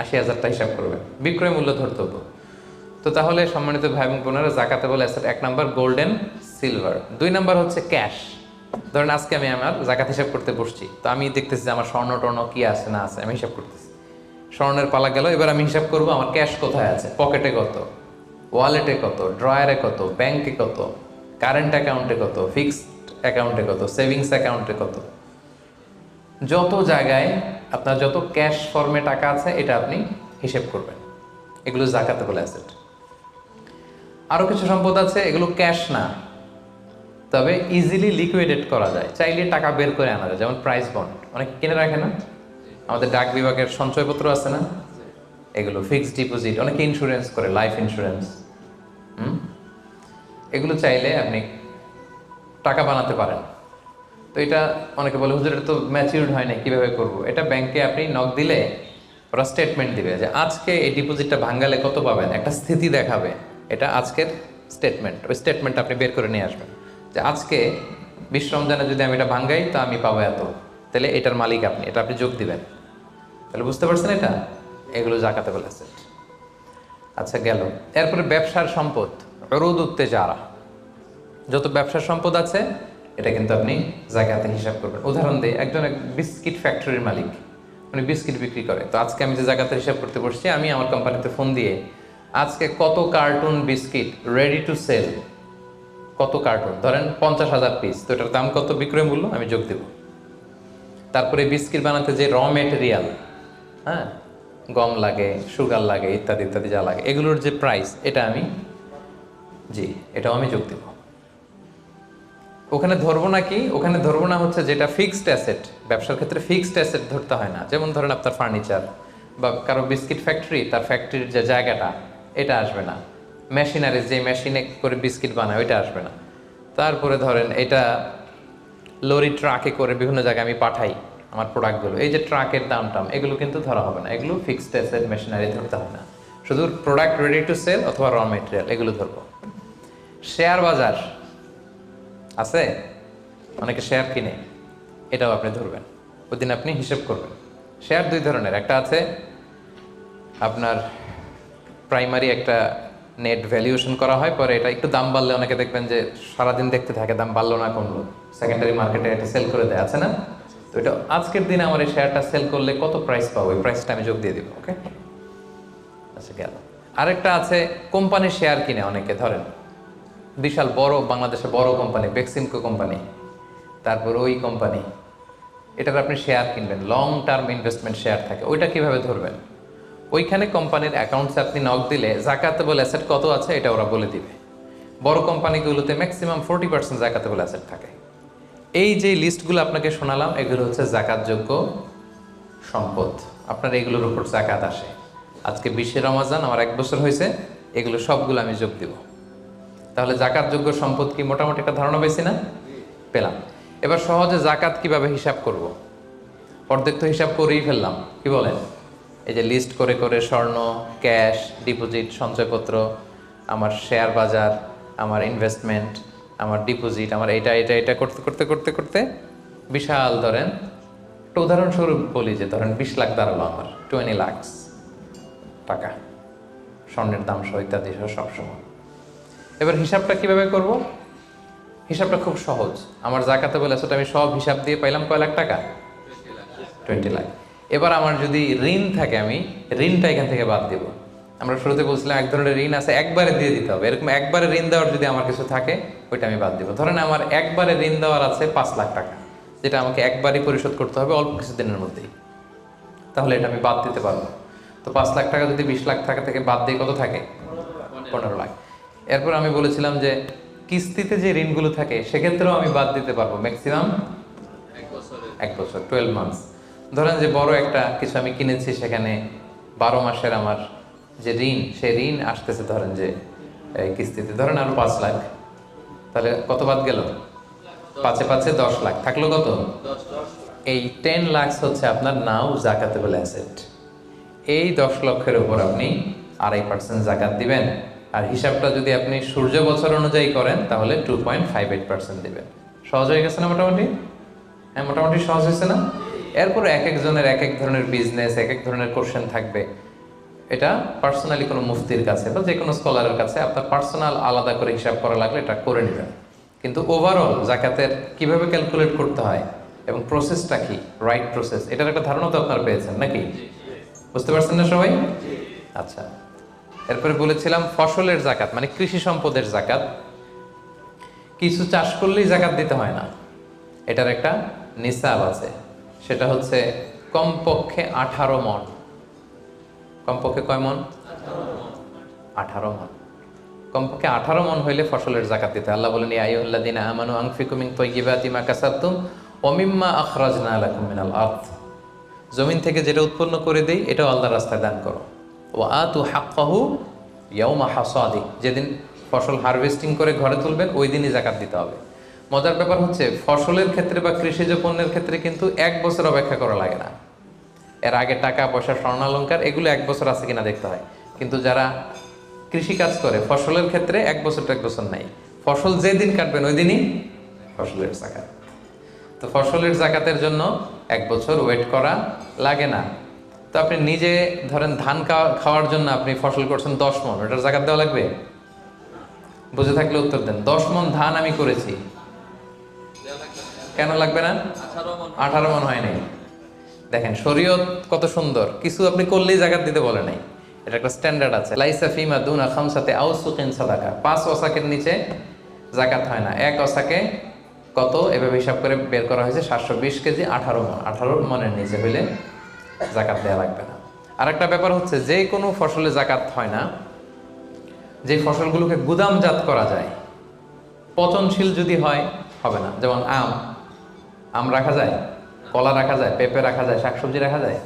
80,000টা হিসাব করবেন, বিক্রয় মূল্য ধরতে হতো। তো তাহলে সম্মানিত ভাই এবং বোনেরা, zakatable asset 1 number gold and silver. 2 number হচ্ছে ক্যাশ। ধরেন আজকে আমি আমার জাকাত হিসাব করতে বসছি, তো আমি দেখতেছি যে আমার স্বর্ণ টর্ণ কি আছে না আছে, আমি হিসাব করতেছি। স্বর্ণের পালা গেল, এবার আমি হিসাব করবো আমার ক্যাশ কোথায় আছে, পকেটে কত, ওয়ালেটে কত, ড্রয়ারে কত, ব্যাংকে কত, কারেন্ট অ্যাকাউন্টে কত, ফিক্সড অ্যাকাউন্টে কত, সেভিংস অ্যাকাউন্টে কত, যত জায়গায় আপনার যত ক্যাশ ফর্মে টাকা আছে এটা আপনি হিসেব করবেন। এগুলো জাকাতেবল অ্যাসেট। আরও কিছু সম্পদ আছে, এগুলো ক্যাশ না, তবে ইজিলি লিকুইডেট করা যায়, চাইলে টাকা বের করে আনা যায়। যেমন প্রাইস বন্ড অনেক কিনে রাখে না, আমাদের ডাক বিভাগের সঞ্চয়পত্র আছে না, এগুলো ফিক্সড ডিপোজিট, অনেকে ইন্স্যুরেন্স করে, লাইফ ইন্স্যুরেন্স। এগুলো চাইলে আপনি টাকা বানাতে পারেন। তো এটা অনেকে বলে হুজুর এটা তো ম্যাচিউরড হয় না, কীভাবে করবো? এটা ব্যাংকে আপনি নক দিলে ওরা স্টেটমেন্ট দিবে যে আজকে এই ডিপোজিটটা ভাঙালে কত পাবেন, একটা স্থিতি দেখাবে, এটা আজকের স্টেটমেন্ট। ওই স্টেটমেন্ট আপনি বের করে নিয়ে আসবেন যে আজকে 20 রমজানে যদি আমি এটা ভাঙ্গাই তো আমি পাবো এত, তাহলে এটার মালিক আপনি, এটা আপনি যোগ দিবেন। তাহলে বুঝতে পারছেন এটা? এগুলো জাকাতেবল অ্যাসেট। আচ্ছা গেল। এরপরে ব্যবসার সম্পদ, উরুদ উত্তেজারা, যত ব্যবসার সম্পদ আছে এটা কিন্তু আপনি জাকাতে হিসাব করবেন। উদাহরণ দিই, একজন বিস্কিট ফ্যাক্টরির মালিক, উনি বিস্কিট বিক্রি করে। তো আজকে আমি যে জাকাতের হিসাব করতে বসছি, আমি আমার কোম্পানিতে ফোন দিয়ে আজকে কত carton biscuit ready to sell, কত কার্টুন, ধরেন 50,000 পিস, তো এটার দাম কত, বিক্রয় মূল্য আমি যোগ দেব। তারপরে বিস্কিট বানাতে যে র মেটেরিয়াল, হ্যাঁ, গম লাগে, সুগার লাগে, ইত্যাদি ইত্যাদি যা লাগে, এগুলোর যে প্রাইস, এটা আমি এটাও আমি যোগ দেব। ওখানে ধরবো না কি, ওখানে ধরবো না হচ্ছে যেটা ফিক্সড অ্যাসেট। ব্যবসার ক্ষেত্রে ফিক্সড অ্যাসেট ধরতে হয় না। যেমন ধরেন আপনার ফার্নিচার, বা কারো বিস্কিট ফ্যাক্টরি, তার ফ্যাক্টরির যে জায়গাটা এটা আসবে না। মেশিনারি, যে মেশিনে করে বিস্কিট বানায় ওইটা আসবে না। তারপরে ধরেন এটা লরি ট্রাকে করে বিভিন্ন জায়গায় আমি পাঠাই আমার প্রোডাক্টগুলো, এই যে ট্রাকের দাম টাম এগুলো কিন্তু ধরা হবে না, এগুলো ফিক্সড অ্যাসেট মেশিনারি ধরতে হবে না। শুধু প্রোডাক্ট রেডি টু সেল অথবা র মেটেরিয়াল এগুলো ধরবো। শেয়ার বাজার আছে, অনেকে শেয়ার কিনে, এটাও আপনি ধরবেন। ওইদিন আপনি হিসেব করবেন। শেয়ার দুই ধরনের, একটা আছে আপনার প্রাইমারি একটা নেট ভ্যালুয়েশন করা হয়, পরে এটা একটু দাম বাড়লে অনেকে দেখবেন যে সারাদিন দেখতে থাকে দাম বাড়লো না কমলো, সেকেন্ডারি মার্কেটে এটা সেল করে দেয়, আছে না? তো এটা আজকের দিনে আমার এই শেয়ারটা সেল করলে কত প্রাইস পাবো, ওই প্রাইসটা আমি যোগ দিয়ে দিব। ওকে, আচ্ছা গেল। আরেকটা আছে কোম্পানির শেয়ার কিনে অনেকে, ধরেন বিশাল বড় বাংলাদেশে বড় কোম্পানি বেক্সিমকো কোম্পানি, তারপর ওই কোম্পানি, এটার আপনি শেয়ার কিনবেন, লং টার্ম ইনভেস্টমেন্ট শেয়ার থাকে, ওইটা কিভাবে ধরবেন? ওইখানে কোম্পানির অ্যাকাউন্টসে আপনি নক দিলে জাকাতেবল অ্যাসেট কত আছে এটা ওরা বলে দিবে। বড় কোম্পানিগুলোতে ম্যাক্সিমাম 40% জাকাতেবল অ্যাসেট থাকে। এই যে লিস্টগুলো আপনাকে শোনালাম এগুলো হচ্ছে জাকাতযোগ্য সম্পদ, আপনার এগুলোর উপর জাকাত আসে। আজকে 20শে রমজান, আমার 1 বছর হয়েছে, এগুলো সবগুলো আমি যোগ দিব। তাহলে জাকাতযোগ্য সম্পদ কি মোটামুটি একটা ধারণা পেয়েছি না? পেলাম। এবার সহজে জাকাত কিভাবে হিসাব করব? অর্ধেক তো হিসাব করেই ফেললাম, কি বলেন? এই যে লিস্ট করে করে স্বর্ণ, ক্যাশ, ডিপোজিট, সঞ্চয়পত্র, আমার শেয়ার বাজার, আমার ইনভেস্টমেন্ট, আমার ডিপোজিট, আমার এটা এটা এটা করতে করতে করতে করতে বিশাল, ধরেন একটা উদাহরণস্বরূপ বলি যে ধরেন 20 লাখ দাঁড়ালো আমার, 20 লাখ টাকা, স্বর্ণের দাম সহ ইত্যাদি সহ সবসময়। এবার হিসাবটা কিভাবে করব? হিসাবটা খুব সহজ। আমার জাকাতেবল অ্যাসেট আমি সব হিসাব দিয়ে পাইলাম কয় লাখ টাকা? 20 লাখ। এবার আমার যদি ঋণ থাকে, আমি ঋণটা এখান থেকে বাদ দিব। আমরা শুরুতে বলছিলাম এক ধরনের ঋণ আছে একবারে দিয়ে দিতে হবে, এরকম একবারে ঋণ দেওয়ার যদি আমার কিছু থাকে ওইটা আমি বাদ দিব। ধরেন আমার একবারে ঋণ দেওয়ার আছে 5 লাখ টাকা, যেটা আমাকে একবারই পরিশোধ করতে হবে অল্প কিছুদিনের মধ্যেই, তাহলে এটা আমি বাদ দিতে পারবো। তো 5 লাখ টাকা যদি 20 লাখ টাকা থেকে বাদ দিয়ে কত থাকে? 15 লাখ। এরপর আমি বলেছিলাম যে কিস্তিতে যে ঋণগুলো থাকে সেক্ষেত্রেও আমি বাদ দিতে পারবো ম্যাক্সিমাম 1 বছর, 12 মান্থস। ধরেন যে বড় একটা কিছু আমি কিনেছি, সেখানে 12 মাসের আমার যে ঋণ, সেই ঋণ আসতেছে ধরেন যে কিস্তিতে, ধরেন আরো 5 লাখ, তাহলে কত বাদ গেল? 5 5 10 লাখ, থাকলো কত? এই 10 লাখ হচ্ছে আপনার নাও জাকাতেবল অ্যাসেট। এই 10 লক্ষের উপর আপনি 2.5% জাকাত দিবেন। আর হিসাবটা যদি আপনি সূর্য বছর অনুযায়ী করেন তাহলে 2.58% দিবেন। সহজ হয়ে গেছে না মোটামুটি? হ্যাঁ, মোটামুটি সহজ হয়েছে না? এরপর এক একজনের এক এক ধরনের বিজনেস, এক এক ধরনের কোশ্চেন থাকবে। এটা পার্সোনালি কোনো মুফতির কাছে বা যে কোনো স্কলারের কাছে আপনার পার্সোনাল আলাদা করে হিসাব করা লাগলে এটা করে নেবেন। কিন্তু ওভারঅল জাকাতের কিভাবে ক্যালকুলেট করতে হয় এবং প্রসেসটা কি, রাইট প্রসেস, এটার একটা ধারণা তো আপনারা পেয়েছেন নাকি? বুঝতে পারছেন না সবাই? আচ্ছা, এরপরে বলেছিলাম ফসলের জাকাত, মানে কৃষি সম্পদের জাকাত। কিছু চাষ করলেই জাকাত দিতে হয় না, এটার একটা নিসাব আছে, সেটা হচ্ছে কমপক্ষে 18 মণ। কমপক্ষে কয় মণ? 18 মণ। কমপক্ষে 18 মণ হইলে ফসলের জাকাত দিতে। আল্লাহ বলেন, ইয়া আইয়ুহাল্লাযীনা আমানু আনফিকু মিন তাইয়্যিবাতি মা কাসাবতুম ওয়া মিম্মা আখরাজনা লাকুম মিনাল আরদ। জমিন থেকে যেটা উৎপন্ন করে দেই এটাও আল্লাহর রাস্তায় দান করো। ওয়া আতু হাক্কাহু ইয়াউমা হাসাদি, যেদিন ফসল হারভেস্টিং করে ঘরে তুলবেন ওই দিনই জাকাত দিতে হবে। মজার ব্যাপার হচ্ছে ফসলের ক্ষেত্রে বা কৃষিজ পণ্যের ক্ষেত্রে কিন্তু 1 বছর অপেক্ষা করা লাগে না। এর আগে টাকা পয়সা, স্বর্ণালঙ্কার এগুলো 1 বছর আছে কিনা দেখতে হয়। কিন্তু যারা কৃষি কাজ করে ফসলের ক্ষেত্রে 1 বছর 1 বছর নাই, ফসল যেদিন কাটবেন ওই দিনই ফসলের জাকাত। তো ফসলের জাকাতের জন্য 1 বছর ওয়েট করা লাগে না। তো আপনি নিজে ধরেন ধান খাওয়ার জন্য আপনি ফসল করছেন 10 মণ, ওটার জাকাত দেওয়া লাগবে? বুঝে থাকলে উত্তর দেন। 10 মণ ধান আমি করেছি, কেন লাগবে না? 18 মণ হয় নাই। দেখেন শরীয়ত কত সুন্দর, কিছু আপনি করলেই জাকাত দিতে বলে নাই, এটা একটা স্ট্যান্ডার্ড আছে। লাইসা ফিমা দুনা খামসাতে আউসুকিন সাদাকা, 5 ওয়াসাকের নিচে জাকাত হয় না। 1 ওয়াসাকে কত এভাবে হিসাব করে বের করা হয়েছে 720 কেজি, 18 মণ। 18 মণের নিচে হইলে জাকাত দেওয়া লাগবে না। আর একটা ব্যাপার হচ্ছে যে কোনো ফসলে জাকাত হয় না যে ফসলগুলোকে গুদামজাত করা যায়, পচনশীল যদি হয় হবে না। যেমন আম রাখা যায়, কলা রাখা যায়, পেঁপে রাখা যায়, শাকসবজি রাখা যায়,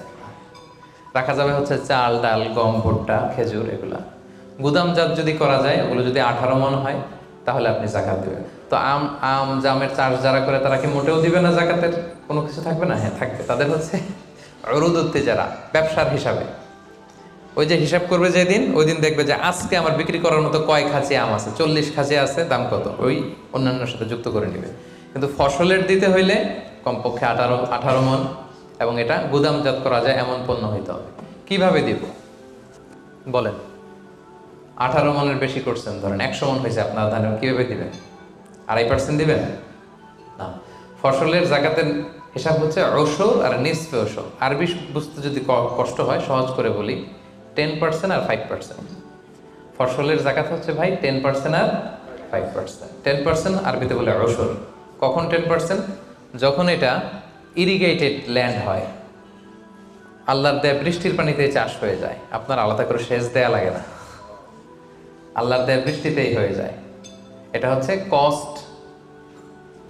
রাখা যাবে হচ্ছে চাল, ডাল, গম, ভুট্টা, খেজুর, এগুলা। গুদামজাত যদি করা যায়, ওগুলো যদি 18 মণ হয়, তাহলে আপনি জাকাত দেবেন। তো জামের চাষ যারা করে তারা কি মোটেও দিবে না জাকাতের কোনো কিছু থাকবে না? হ্যাঁ, থাকবে। তাদের হচ্ছে উরুদুত্তি যারা ব্যবসার হিসাবে, ওই যে হিসাব করবে যেদিন, ওই দিন দেখবে যে আজকে আমার বিক্রি করার মতো কয় খাঁচি আম আছে, 40 খাঁচি আছে, দাম কত, ওই অন্যান্যর সাথে যুক্ত করে নেবে। কিন্তু ফসলের দিতে হইলে কমপক্ষে 18 মণ, এবং এটা গুদামজাত করা যায় এমন পণ্য হইতে হবে। কিভাবে দিব বলেন? 18 মণের বেশি করছেন, ধরেন 100 মণ হয়েছে আপনার ধানের, কিভাবে দিবেন? 2.5% দিবেন না। ফসলের জাকাতের হিসাব হচ্ছে ওশর আর নিসফে ওশর। আরবি বুঝতে যদি কষ্ট হয়, সহজ করে বলি, 10% আর 5%। ফসলের জাকাত হচ্ছে ভাই 10% আর 5%। 10% আরবিতে বলে ওশর। কখন 10%? যখন এটা ইরিগেটেড ল্যান্ড হয়, আল্লাহর দেয়া বৃষ্টির পানিতে চাষ হয়ে যায়, আপনার আলাদা করে সেচ দেয়া লাগে না, আল্লাহর দেয়া বৃষ্টিতেই হয়ে যায়। এটা হচ্ছে কস্ট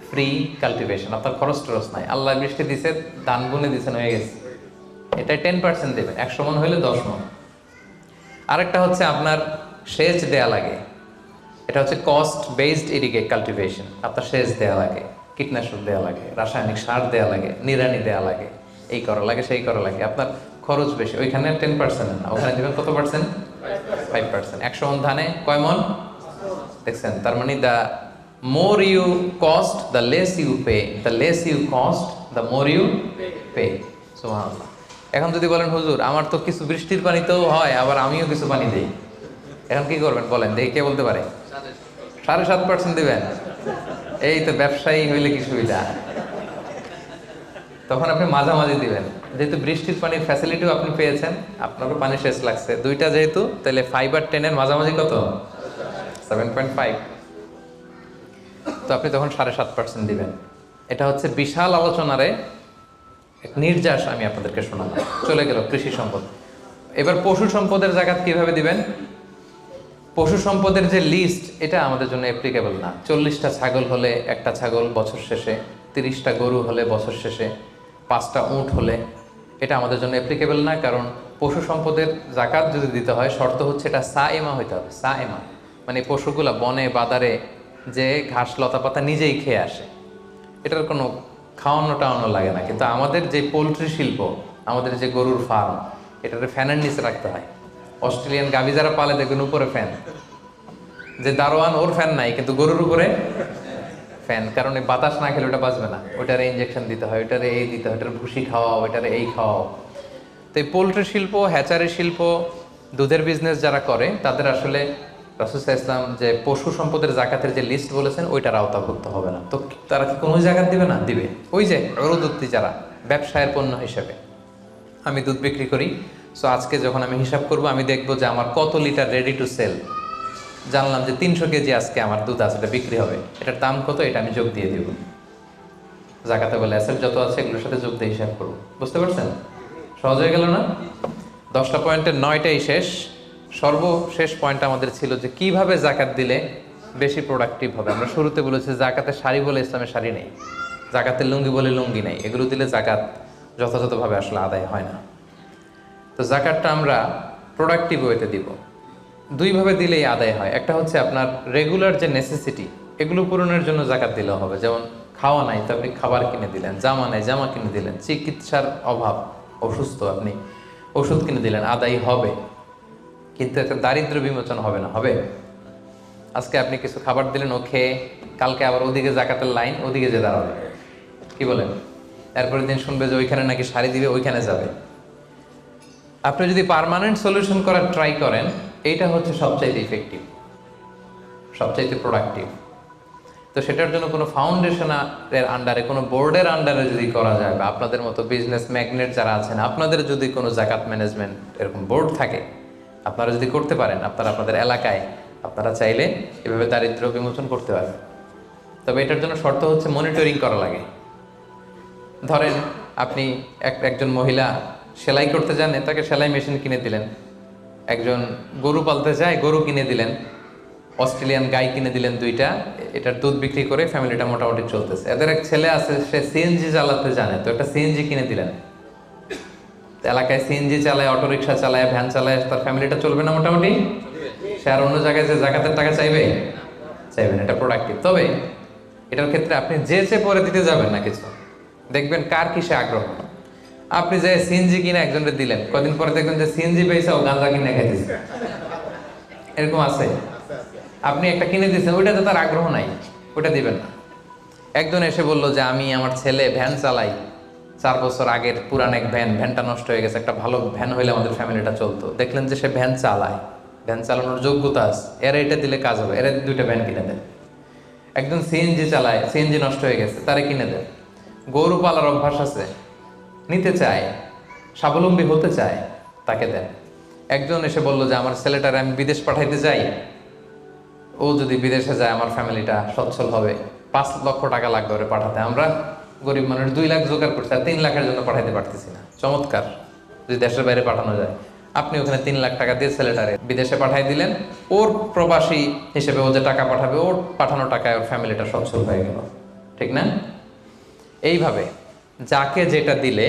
ফ্রি কাল্টিভেশন, আপনার খরচ টরচ নাই, আল্লাহ বৃষ্টি দিছে, ধান বুনে দিছেন, হয়ে গেছে। এটা 10% দেবেন, 100 মণ হইলে 10 মণ। আরেকটা হচ্ছে আপনার সেচ দেয়া লাগে, এটা হচ্ছে কস্ট বেসড ইরিগেট কাল্টিভেশন। আপনার সেচ দেয়া লাগে, কীটনাশক দেয়া লাগে, রাসায়নিক সার দেয়া লাগে, নিড়ানি দেয়া লাগে, এই করা লাগে, সেই করা লাগে, আপনার খরচ বেশি। ওইখানে 10% না, ওখানে দেবেন কত পার্সেন্ট? 5%। 100 মণ ধানে কয় মণ দেখছেন? তার মানে the more you cost the less you pay, the less you cost the more you pay. সুবহানাল্লাহ। এখন যদি বলেন হুজুর আমার তো কিছু বৃষ্টির পানিতেও হয়, আবার আমিও কিছু পানি দিই, এখন কি করবেন বলেন দেখি, কে বলতে পারে? 7.5% দিবেন? এই তো ব্যবসায়ী হইলে কি সুবিধা। তখন আপনি মাঝামাঝি দিবেন, যেহেতু বৃষ্টির পানির ফ্যাসিলিটিও আপনি পেয়েছেন, আপনারও পানি শেষ লাগছে, দুইটা যেহেতু, তাহলে 5 আর 10 এর মাঝামাঝি কত? 7.5। তো আপনি তখন 7.5% দিবেন। এটা হচ্ছে বিশাল আলোচনারে এক নির্যাস আমি আপনাদেরকে শোনালাম। চলে গেল কৃষি সম্পদ। এবার পশু সম্পদের জাকাত কিভাবে দিবেন? পশু সম্পদের যে লিস্ট, এটা আমাদের জন্য অ্যাপ্লিকেবল না। 40টা ছাগল হলে একটা ছাগল বছর শেষে, 30টা গরু হলে বছর শেষে, 5টা উট হলে, এটা আমাদের জন্য অ্যাপ্লিকেবল না। কারণ পশু সম্পদের জাকাত যদি দিতে হয়, শর্ত হচ্ছে এটা সায়েমা হইতে হবে। সায়েমা মানে পশুগুলা বনে বাদারে যে ঘাস লতা পাতা নিজেই খেয়ে আসে, এটার কোনো খাওয়ানো টাওয়ানো লাগে না। কিন্তু আমাদের যে পোলট্রি শিল্প, আমাদের যে গরুর ফার্ম, এটাতে ফ্যানের নিচে রাখতে হয়। অস্ট্রেলিয়ান গাভী যারা পালে দেখবেন উপরে ফ্যান, যে দারোয়ান ওর ফ্যান নাই, কিন্তু গরুর উপরে ফ্যান, কারণ এই বাতাস না খেলে ওটা বাঁচবে না। ওইটারে ইঞ্জেকশন দিতে হয়, ওইটারে এই দিতে হয়, ওইটার ভুসি খাওয়াও, ওইটারে এই খাওয়াও। তো এই পোলট্রি শিল্প, হ্যাচারি শিল্প, দুধের বিজনেস যারা করে, তাদের আসলে রাসূল সাল্লাল্লাহু আলাইহি ওয়াসাল্লাম যে পশু সম্পদের জাকাতের যে লিস্ট বলেছেন, ওইটার আওতাভুক্ত হবে না। তো তারা কি কোনো জাকাত দিবে না? দিবে। ওই যে উরুদুত্তি যারা ব্যবসায়ের পণ্য হিসেবে, আমি দুধ বিক্রি করি, সো আজকে যখন আমি হিসাব করব, আমি দেখবো যে আমার কত লিটার রেডি টু সেল, জানলাম যে 300 কেজি আজকে আমার দুধ আছে, এটা বিক্রি হবে, এটার দাম কত, এটা আমি যোগ দিয়ে দিব। জাকাতে বলে অ্যাসেট যত আছে এগুলোর সাথে যোগ দিয়ে হিসাব করবো। বুঝতে পারছেন? সহজ হয়ে গেল না? 10টা পয়েন্টের 9টাই শেষ। সর্বশেষ পয়েন্ট আমাদের ছিল যে কিভাবে জাকাত দিলে বেশি প্রোডাক্টিভ হবে। আমরা শুরুতে বলেছি জাকাতের শাড়ি বলে ইসলামের শাড়ি নেই, জাকাতের লুঙ্গি বলে লুঙ্গি নেই, এগুলো দিলে জাকাত যথাযথভাবে আসলে আদায় হয় না। তো জাকাতটা আমরা প্রোডাক্টিভ ওয়েতে দিব। দুইভাবে দিলেই আদায় হয়। একটা হচ্ছে আপনার রেগুলার যে নেসেসিটি, এগুলো পূরণের জন্য জাকাত দিলেও হবে। যেমন খাওয়া নাই, তো আপনি খাবার কিনে দিলেন, জামা নাই, জামা কিনে দিলেন, চিকিৎসার অভাব, অসুস্থ, আপনি ওষুধ কিনে দিলেন, আদায় হবে। কিন্তু একটা দারিদ্র বিমোচন হবে না? হবে। আজকে আপনি কিছু খাবার দিলেন, ও খেয়ে কালকে আবার ওদিকে জাকাতের লাইন, ওদিকে যে দাঁড়াবে, কি বলেন? এরপরের দিন শুনবে যে ওইখানে নাকি শাড়ি দিবে, ওইখানে যাবে। আপনি যদি পার্মানেন্ট সলিউশন করার ট্রাই করেন, এইটা হচ্ছে সবচাইতে ইফেক্টিভ, সবচাইতে প্রোডাক্টিভ। তো সেটার জন্য কোনো ফাউন্ডেশনের আন্ডারে, কোনো বোর্ডের আন্ডারে যদি করা যায়, বা আপনাদের মতো বিজনেস ম্যাগনেট যারা আছেন, আপনাদের যদি কোনো জাকাত ম্যানেজমেন্ট এরকম বোর্ড থাকে, আপনারা যদি করতে পারেন, আপনাদের এলাকায়, আপনারা চাইলে এভাবে দারিদ্র বিমোচন করতে পারবেন। তবে এটার জন্য শর্ত হচ্ছে মনিটরিং করা লাগে। ধরেন আপনি একজন মহিলা সেলাই করতে জানে, তাকে সেলাই মেশিন কিনে দিলেন। একজন গরু পালতে চায়, গরু কিনে দিলেন। অস্ট্রেলিয়ান গাই কিনে দিলেন 2টা, এটার দুধ বিক্রি করে ফ্যামিলিটা মোটামুটি চলতেছে। এদের এক ছেলে আছে, সে সিএনজি চালাতে জানে, তো একটা সিএনজি কিনে দিলেন। এলাকায় সিএনজি চালায়, অটোরিকশা চালায়, ভ্যান চালায়, তার ফ্যামিলিটা চলবে না মোটামুটি? সে আর অন্য জায়গায় যে জাকাতের টাকা চাইবে? চাইবে না। এটা প্রোডাক্টিভ। তবে এটার ক্ষেত্রে আপনি যে পরে দিতে যাবেন না কিছু, দেখবেন কার কিসে আগ্রহ। আপনি যে সিএনজি কিনে একজনকে দিলেন, কদিন পরে দেখবেন যে সিএনজি পেয়েছে ও গাঁজা কিনে খাইতেছে। এরকম আছে। আপনি একটা কিনে দিয়েছেন, ওইটাতে তার আগ্রহ নাই, ওটা দিবেন না। একজন এসে বললো যে আমি আমার ছেলে ভ্যান চালাই, 4 বছর আগের পুরান এক ভ্যানটা নষ্ট হয়ে গেছে, একটা ভালো ভ্যান হইলে আমাদের ফ্যামিলিটা চলতো। দেখলেন যে সে ভ্যান চালায়, ভ্যান চালানোর যোগ্যতা আছে, এরা এটা দিলে কাজ হবে, এরা 2টা ভ্যান কিনে দেন। একজন সিএনজি চালায়, সিএনজি নষ্ট হয়ে গেছে, তারে কিনে দেন। গরু পালার অভ্যাস আছে, নিতে চায়, স্বাবলম্বী হতে চায়, তাকে দেন। একজন এসে বললো যে আমার ছেলেটারে আমি বিদেশ পাঠাইতে চাই, ও যদি বিদেশে যায় আমার ফ্যামিলিটা সচ্ছল হবে, 5 লক্ষ টাকা লাগবে ওরে পাঠাতে, আমরা গরিব মানুষ 2 লাখ জোগাড় করছি, আর 3 লাখের জন্য পাঠাইতে পারতেছি না। চমৎকার, যদি দেশের বাইরে পাঠানো যায়। আপনি ওখানে 3 লাখ টাকা দিয়ে ছেলেটারে বিদেশে পাঠাই দিলেন, ওর প্রবাসী হিসেবে ও যে টাকা পাঠাবে, ওর পাঠানো টাকায় ওর ফ্যামিলিটা সচ্ছল হয়ে গেল, ঠিক না? এইভাবে যাকে যেটা দিলে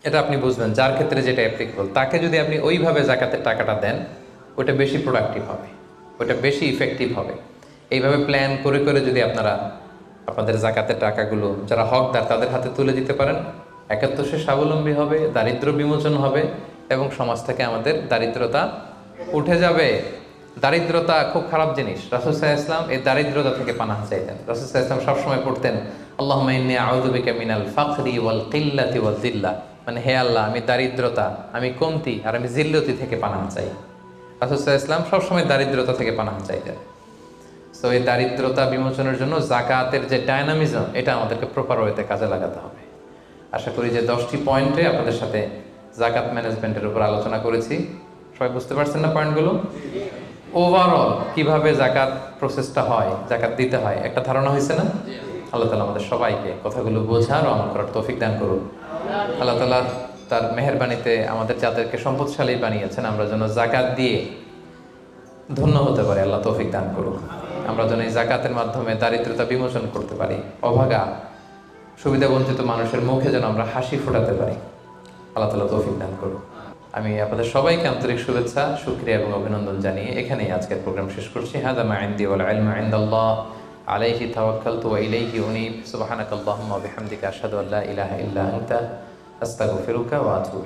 এটা আপনি বুঝবেন, যার ক্ষেত্রে যেটা অ্যাপ্লিকেবল, তাকে যদি আপনি ওইভাবে জাকাতের টাকাটা দেন, ওটা বেশি প্রোডাক্টিভ হবে, ওটা বেশি ইফেক্টিভ হবে। এইভাবে প্ল্যান করে করে যদি আপনারা আপনাদের জাকাতের টাকাগুলো যারা হকদার তাদের হাতে তুলে দিতে পারেন, একে তো সে স্বাবলম্বী হবে, দারিদ্র বিমোচন হবে, এবং সমাজ থেকে আমাদের দারিদ্রতা উঠে যাবে। দারিদ্রতা খুব খারাপ জিনিস। রাসূল সাল্লাল্লাহু আলাইহি ওয়াসাল্লাম এই দারিদ্রতা থেকে পানাহ চাইতেন। রাসূল সাল্লাল্লাহু আলাইহি ওয়াসাল্লাম সবসময় পড়তেন, আল্লাহুম্মা ইন্নী আউযু বিকা মিনাল ফাকরি ওয়াল কিল্লাতি ওয়াল যিল্লা, মানে হে আল্লাহ, আমি দারিদ্রতা, আমি কমতি আর আমি জিল্লতি থেকে পানাহ চাই। রাসূল সাল্লাল্লাহু আলাইহি ওয়াসাল্লাম সবসময় দারিদ্রতা থেকে পানাহ চাইতেন। তো এই দারিদ্রতা বিমোচনের জন্য জাকাতের যে ডায়নামিজম, এটা আমাদেরকে প্রপার ওয়েতে কাজে লাগাতে হবে। আশা করি যে 10টি পয়েন্টে আপনাদের সাথে জাকাত ম্যানেজমেন্টের উপর আলোচনা করেছি। সবাই বুঝতে পারছেন না পয়েন্টগুলো? ওভারঅল কিভাবে জাকাত প্রসেসটা হয়, জাকাত দিতে হয়, একটা ধারণা হয়েছে না? আল্লাহ তাআলা আমাদের সবাইকে কথাগুলো বোঝার ও আমল করার তৌফিক দান করুন। আল্লাহ তাআলা তার মেহেরবানিতে আমাদের যাদেরকে সম্পদশালী বানিয়েছেন, আমরা যেন জাকাত দিয়ে ধন্য হতে পারি, আল্লাহ তৌফিক দান করুন। আমরা যেন এই জাকাতের মাধ্যমে দারিদ্রতা বিমোচন করতে পারি, অভাগা সুবিধাবঞ্চিত মানুষের মুখে যেন আমরা হাসি ফোটাতে পারি, আল্লাহ তাআলা তৌফিক দান করুন। আমি আপনাদের সবাইকে আন্তরিক শুভেচ্ছা, শুকরিয়া এবং অভিনন্দন জানিয়ে এখানেই আজকের প্রোগ্রাম শেষ করছি। হাযা মা ইনদি ওয়াল ইলমু ইনদাল্লাহ, আলাইহি তাওয়াক্কালতু ওয়া ইলাইহি উনীব। সুবহানাকাল্লাহুম্মা ওয়া বিহামদিকা আশহাদু আল্লা ইলাহা ইল্লা আনতা আস্তাগফিরুকা ওয়া আতুবু